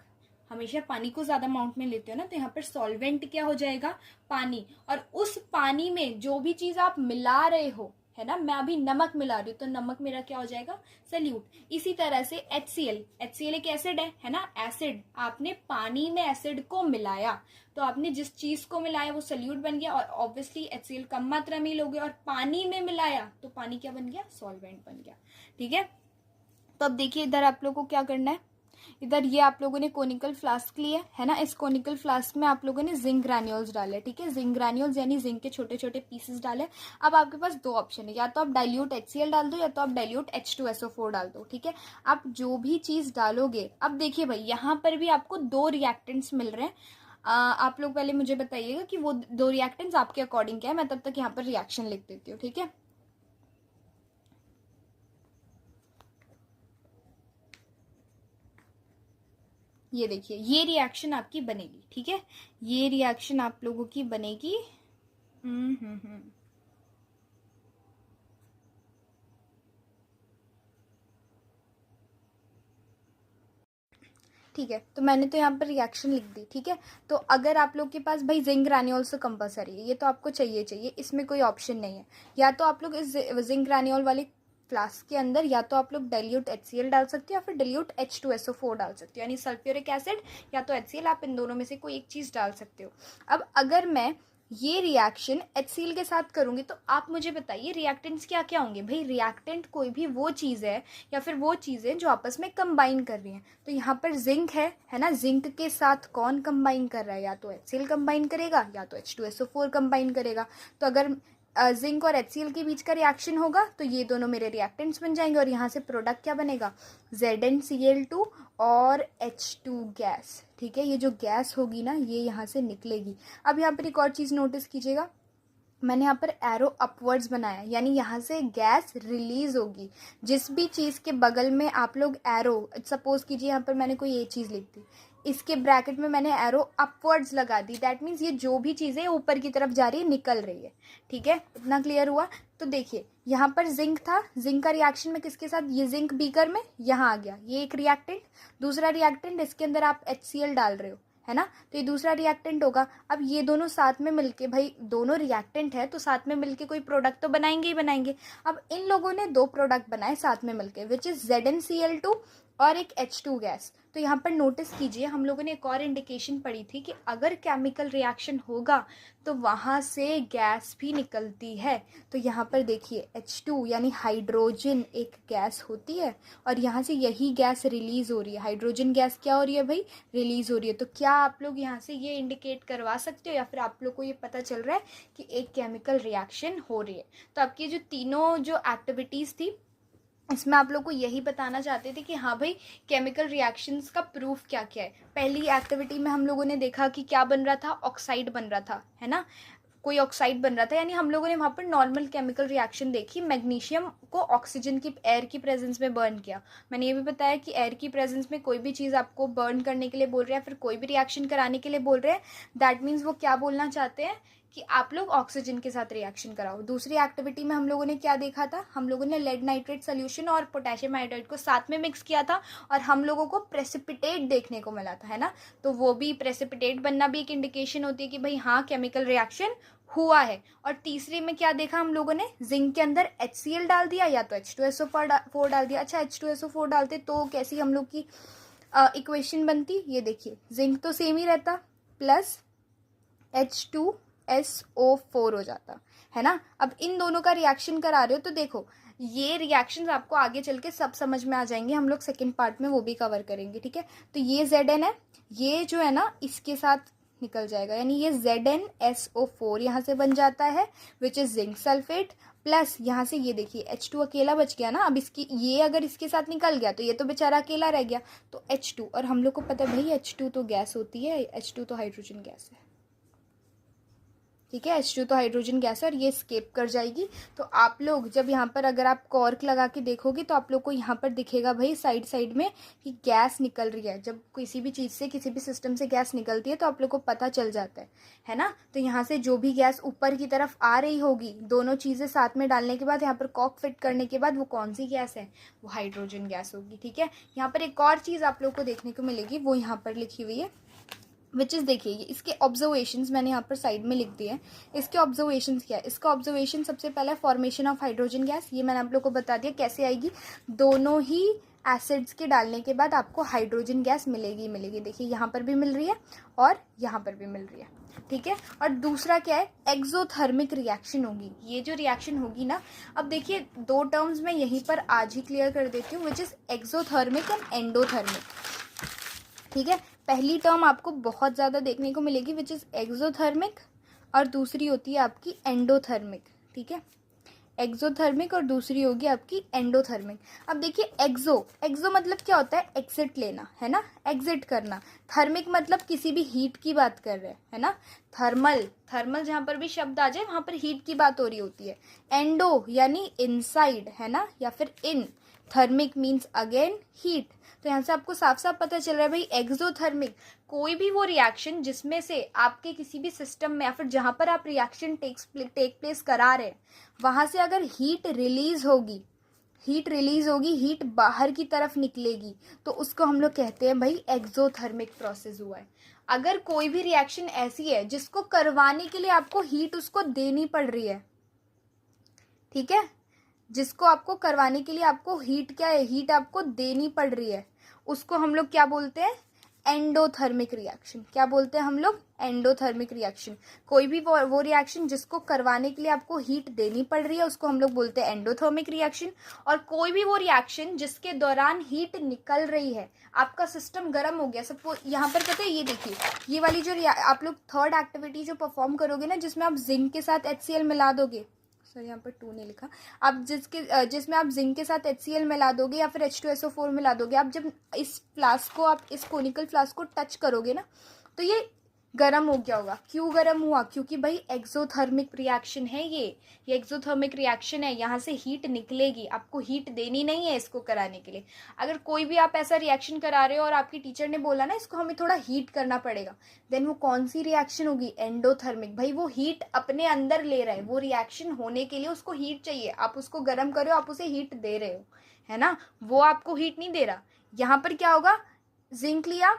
हमेशा पानी को ज्यादा अमाउंट में लेते हो ना, तो यहाँ पर सॉल्वेंट क्या हो जाएगा, पानी। और उस पानी में जो भी चीज आप मिला रहे हो, है ना, मैं अभी नमक मिला रही हूँ तो नमक मेरा क्या हो जाएगा, सोल्यूट। इसी तरह से HCl एक एसिड है ना, एसिड, आपने पानी में एसिड को मिलाया तो आपने जिस चीज को मिलाया वो सोल्यूट बन गया और ऑब्वियसली HCl कम मात्रा में लोगे और पानी में मिलाया तो पानी क्या बन गया, सॉल्वेंट बन गया, ठीक है। तो अब देखिए इधर आप लोगों को क्या करना है, इधर ये आप लोगों ने कोनिकल फ्लास्क लिया है ना, इस कोनिकल फ्लास्क में आप लोगों ने जिंक ग्रैन्यूल्स डाले, ठीक है, जिंक ग्रैन्यूल्स यानी जिंक के छोटे छोटे पीसेस डाले। अब आपके पास दो ऑप्शन है, या तो आप डाइल्यूट HCl डाल दो या तो आप डाइल्यूट H2SO4 डाल दो, ठीक है। आप जो भी चीज डालोगे, अब देखिए भाई यहाँ पर भी आपको दो रिएक्टेंट्स मिल रहे हैं। आप लोग पहले मुझे बताइएगा कि वो दो रिएक्टेंट्स आपके अकॉर्डिंग क्या है, मैं तब तक यहाँ पर रिएक्शन लिख देती हूँ, ठीक है। ये देखिए ये रिएक्शन आपकी बनेगी, ठीक है, ये रिएक्शन आप लोगों की बनेगी। ठीक है, तो मैंने तो यहाँ पर रिएक्शन लिख दी, ठीक है। तो अगर आप लोग के पास भाई जिंक ग्रैन्यूल्स तो कंपलसरी है, ये तो आपको चाहिए, इसमें कोई ऑप्शन नहीं है। या तो आप लोग इस जिंक ग्रैन्यूल वाले फ्लास्क के अंदर या तो आप लोग डाइल्यूट HCl डाल सकते हो या फिर डाइल्यूट H2SO4 डाल सकते हो, यानी सल्फ्यूरिक एसिड या तो HCl, आप इन दोनों में से कोई एक चीज डाल सकते हो। अब अगर मैं ये रिएक्शन HCl के साथ करूंगी तो आप मुझे बताइए रिएक्टेंट्स क्या क्या होंगे। भाई रिएक्टेंट कोई भी वो चीज़ है या फिर वो चीज़ें जो आपस में कंबाइन कर रही हैं। तो यहाँ पर जिंक है ना, जिंक के साथ कौन कंबाइन कर रहा है, या तो HCl कंबाइन करेगा या तो H2SO4 कंबाइन करेगा। तो अगर जिंक और HCl के बीच का रिएक्शन होगा तो ये दोनों मेरे रिएक्टेंट्स बन जाएंगे और यहाँ से प्रोडक्ट क्या बनेगा, ZnCl2 और H2 गैस, ठीक है। ये जो गैस होगी ना ये यहाँ से निकलेगी। अब यहाँ पर एक और चीज़ नोटिस कीजिएगा, मैंने यहाँ पर एरो अपवर्ड्स बनाया, यानी यहाँ से गैस रिलीज होगी। जिस भी चीज़ के बगल में आप लोग एरो, सपोज कीजिए यहाँ पर मैंने कोई ये चीज़ लिख दी, इसके ब्रैकेट में मैंने एरो अपवर्ड्स लगा दी, दैट मीन्स ये जो भी चीज़ है ऊपर की तरफ जा रही है, निकल रही है, ठीक है। इतना क्लियर हुआ। तो देखिए यहाँ पर जिंक था, जिंक का रिएक्शन में किसके साथ, ये जिंक बीकर में यहाँ आ गया, ये एक रिएक्टेंट। दूसरा रिएक्टेंट इसके अंदर आप HCl डाल रहे हो, है ना, तो ये दूसरा रिएक्टेंट होगा। अब ये दोनों साथ में मिलके, भाई दोनों रिएक्टेंट है तो साथ में मिलके कोई प्रोडक्ट तो बनाएंगे ही बनाएंगे। अब इन लोगों ने दो प्रोडक्ट बनाए साथ में मिलके, विच इज ZnCl2 और एक H2 गैस। तो यहाँ पर नोटिस कीजिए हम लोगों ने एक और इंडिकेशन पढ़ी थी कि अगर केमिकल रिएक्शन होगा तो वहाँ से गैस भी निकलती है। तो यहाँ पर देखिए H2 यानी हाइड्रोजन एक गैस होती है और यहाँ से यही गैस रिलीज हो रही है। हाइड्रोजन गैस क्या हो रही है भाई, रिलीज हो रही है। तो क्या आप लोग यहाँ से ये इंडिकेट करवा सकते हो या फिर आप लोग को ये पता चल रहा है कि एक केमिकल रिएक्शन हो रही है। तो आपकी जो तीनों जो एक्टिविटीज़ थी इसमें आप लोग को यही बताना चाहते थे कि हाँ भाई केमिकल रिएक्शंस का प्रूफ क्या क्या है। पहली एक्टिविटी में हम लोगों ने देखा कि क्या बन रहा था, ऑक्साइड बन रहा था, है ना, कोई ऑक्साइड बन रहा था, यानी हम लोगों ने वहाँ पर नॉर्मल केमिकल रिएक्शन देखी। मैग्नीशियम को ऑक्सीजन की एयर की प्रेजेंस में बर्न किया। मैंने ये भी बताया कि एयर की प्रेजेंस में कोई भी चीज़ आपको बर्न करने के लिए बोल रहे हैं, फिर कोई भी रिएक्शन कराने के लिए बोल रहे हैं, दैट मीन्स वो क्या बोलना चाहते हैं कि आप लोग ऑक्सीजन के साथ रिएक्शन कराओ। दूसरी एक्टिविटी में हम लोगों ने क्या देखा था, हम लोगों ने लेड नाइट्रेट सोल्यूशन और पोटेशियम आयोडाइड को साथ में मिक्स किया था और हम लोगों को प्रेसिपिटेट देखने को मिला था, है ना। तो वो भी प्रेसिपिटेट बनना भी एक इंडिकेशन होती है कि भाई हाँ केमिकल रिएक्शन हुआ है। और तीसरे में क्या देखा हम लोगों ने, जिंक के अंदर HCl डाल दिया या तो H2SO4 डाल दिया। अच्छा H2SO4 डालते तो कैसी हम लोग की इक्वेशन बनती, ये देखिए जिंक तो सेम ही रहता प्लस H2SO4 हो जाता, है ना। अब इन दोनों का रिएक्शन करा रहे हो तो देखो ये रिएक्शंस आपको आगे चल के सब समझ में आ जाएंगे, हम लोग सेकेंड पार्ट में वो भी कवर करेंगे, ठीक है। तो ये Zn है, ये जो है ना इसके साथ निकल जाएगा, यानी ये ZnSO4 यहाँ से बन जाता है which is zinc sulphate, plus यहाँ से ये देखिए H2 अकेला बच गया ना। अब इसकी ये अगर इसके साथ निकल गया तो ये तो बेचारा अकेला रह गया, तो H2, और हम लोग को पता है भाई H2 तो गैस होती है, H2 तो हाइड्रोजन गैस है, ठीक है। H2 तो हाइड्रोजन गैस है और ये स्केप कर जाएगी। तो आप लोग जब यहाँ पर अगर आप कॉर्क लगा के देखोगे तो आप लोग को यहाँ पर दिखेगा भाई साइड साइड में कि गैस निकल रही है। जब किसी भी चीज़ से, किसी भी सिस्टम से गैस निकलती है तो आप लोग को पता चल जाता है ना। तो यहाँ से जो भी गैस ऊपर की तरफ आ रही होगी, दोनों चीज़ें साथ में डालने के बाद, यहाँ पर कॉर्क फिट करने के बाद, वो कौन सी गैस है, वो हाइड्रोजन गैस होगी, ठीक है। यहाँ पर एक और चीज़ आप लोग को देखने को मिलेगी, वो यहाँ पर लिखी हुई है, विच इज़ देखिए इसके ऑब्जर्वेशंस मैंने यहाँ पर साइड में लिख दिए हैं। इसके ऑब्जर्वेशंस क्या है, इसका ऑब्जर्वेशन सबसे पहला फॉर्मेशन ऑफ हाइड्रोजन गैस, ये मैंने आप लोग को बता दिया कैसे आएगी। दोनों ही एसिड्स के डालने के बाद आपको हाइड्रोजन गैस मिलेगी। देखिए यहाँ पर भी मिल रही है और यहाँ पर भी मिल रही है, ठीक है। और दूसरा क्या है, एक्सोथर्मिक रिएक्शन होगी। ये जो रिएक्शन होगी ना, अब देखिए दो टर्म्स मैं यहीं पर आज ही क्लियर कर देती हूँ, which is exothermic and endothermic, ठीक है। पहली टर्म आपको बहुत ज़्यादा देखने को मिलेगी विच इज़ एक्सोथर्मिक, और दूसरी होती है आपकी एंडोथर्मिक, ठीक है। एक्सोथर्मिक और दूसरी होगी आपकी एंडोथर्मिक। अब देखिए एक्सो मतलब क्या होता है, एग्जिट लेना, है ना, एग्जिट करना। थर्मिक मतलब किसी भी हीट की बात कर रहे हैं, है ना। थर्मल जहाँ पर भी शब्द आ जाए वहाँ पर हीट की बात हो रही होती है। एंडो यानी इनसाइड, है ना, या फिर in. Thermic means again heat. तो यहाँ से आपको साफ साफ पता चल रहा है भाई एक्सोथर्मिक कोई भी वो रिएक्शन जिसमें से आपके किसी भी सिस्टम में या फिर जहाँ पर आप रिएक्शन टेक प्लेस करा रहे हैं वहाँ से अगर हीट रिलीज होगी, हीट बाहर की तरफ निकलेगी, तो उसको हम लोग कहते हैं भाई एक्सोथर्मिक प्रोसेस हुआ है। अगर कोई भी रिएक्शन ऐसी है जिसको करवाने के लिए आपको हीट उसको देनी पड़ रही है, ठीक है, जिसको आपको करवाने के लिए आपको हीट क्या है, हीट आपको देनी पड़ रही है, उसको हम लोग क्या बोलते हैं, एंडोथर्मिक रिएक्शन। क्या बोलते हैं हम लोग, एंडोथर्मिक रिएक्शन। कोई भी वो रिएक्शन जिसको करवाने के लिए आपको हीट देनी पड़ रही है उसको हम लोग बोलते हैं एंडोथर्मिक रिएक्शन। और कोई भी वो रिएक्शन जिसके दौरान हीट निकल रही है, आपका सिस्टम गर्म हो गया, सपोज यहाँ पर पता है, ये देखिए ये वाली जो आप लोग थर्ड एक्टिविटी जो परफॉर्म करोगे ना, जिसमें आप जिंक के साथ HCl मिला दोगे, सर यहाँ पर 2 नहीं लिखा, आप जिसमें आप जिंक के साथ HCl मिला दोगे या फिर H2SO4 मिला दोगे, आप जब इस फ्लास्क को, आप इस कोनिकल फ्लास्क को टच करोगे ना, तो ये गर्म हो गया होगा। क्यों गर्म हुआ, क्योंकि भाई एक्सोथर्मिक रिएक्शन है ये एक्सोथर्मिक रिएक्शन है। यहाँ से हीट निकलेगी, आपको हीट देनी नहीं है इसको कराने के लिए। अगर कोई भी आप ऐसा रिएक्शन करा रहे हो और आपकी टीचर ने बोला ना इसको हमें थोड़ा हीट करना पड़ेगा, देन वो कौन सी रिएक्शन होगी, एंडोथर्मिक। भाई वो हीट अपने अंदर ले रहा है, वो रिएक्शन होने के लिए उसको हीट चाहिए। आप उसको गर्म कर रहे हो, आप उसे हीट दे रहे हो, है ना, वो आपको हीट नहीं दे रहा। यहाँ पर क्या होगा, जिंक लिया,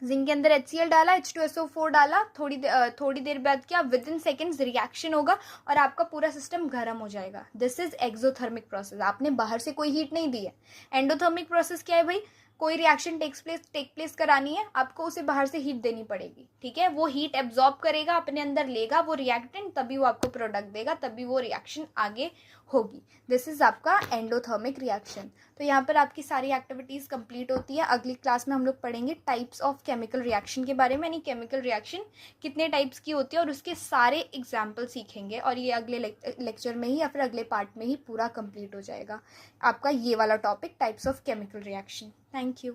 जिंक के अंदर HCl डाला, H2SO4 डाला, थोड़ी देर बाद क्या, विद इन सेकेंड्स रिएक्शन होगा और आपका पूरा सिस्टम गर्म हो जाएगा। This is exothermic process. आपने बाहर से कोई हीट नहीं दी है। एंडोथर्मिक प्रोसेस क्या है भाई, कोई रिएक्शन टेक प्लेस करानी है, आपको उसे बाहर से हीट देनी पड़ेगी, ठीक है। वो हीट एब्जॉर्ब करेगा, अपने अंदर लेगा वो रिएक्टेंट, तभी वो आपको प्रोडक्ट देगा, तभी वो रिएक्शन आगे होगी। दिस इज आपका एंडोथर्मिक रिएक्शन। तो यहाँ पर आपकी सारी एक्टिविटीज कंप्लीट होती है। अगली क्लास में हम लोग पढ़ेंगे टाइप्स ऑफ केमिकल रिएक्शन के बारे में, यानी केमिकल रिएक्शन कितने टाइप्स की होती है और उसके सारे एग्जाम्पल सीखेंगे। और ये अगले लेक्चर में ही या फिर अगले पार्ट में ही पूरा कंप्लीट हो जाएगा आपका ये वाला topic, types of chemical reaction. Thank you.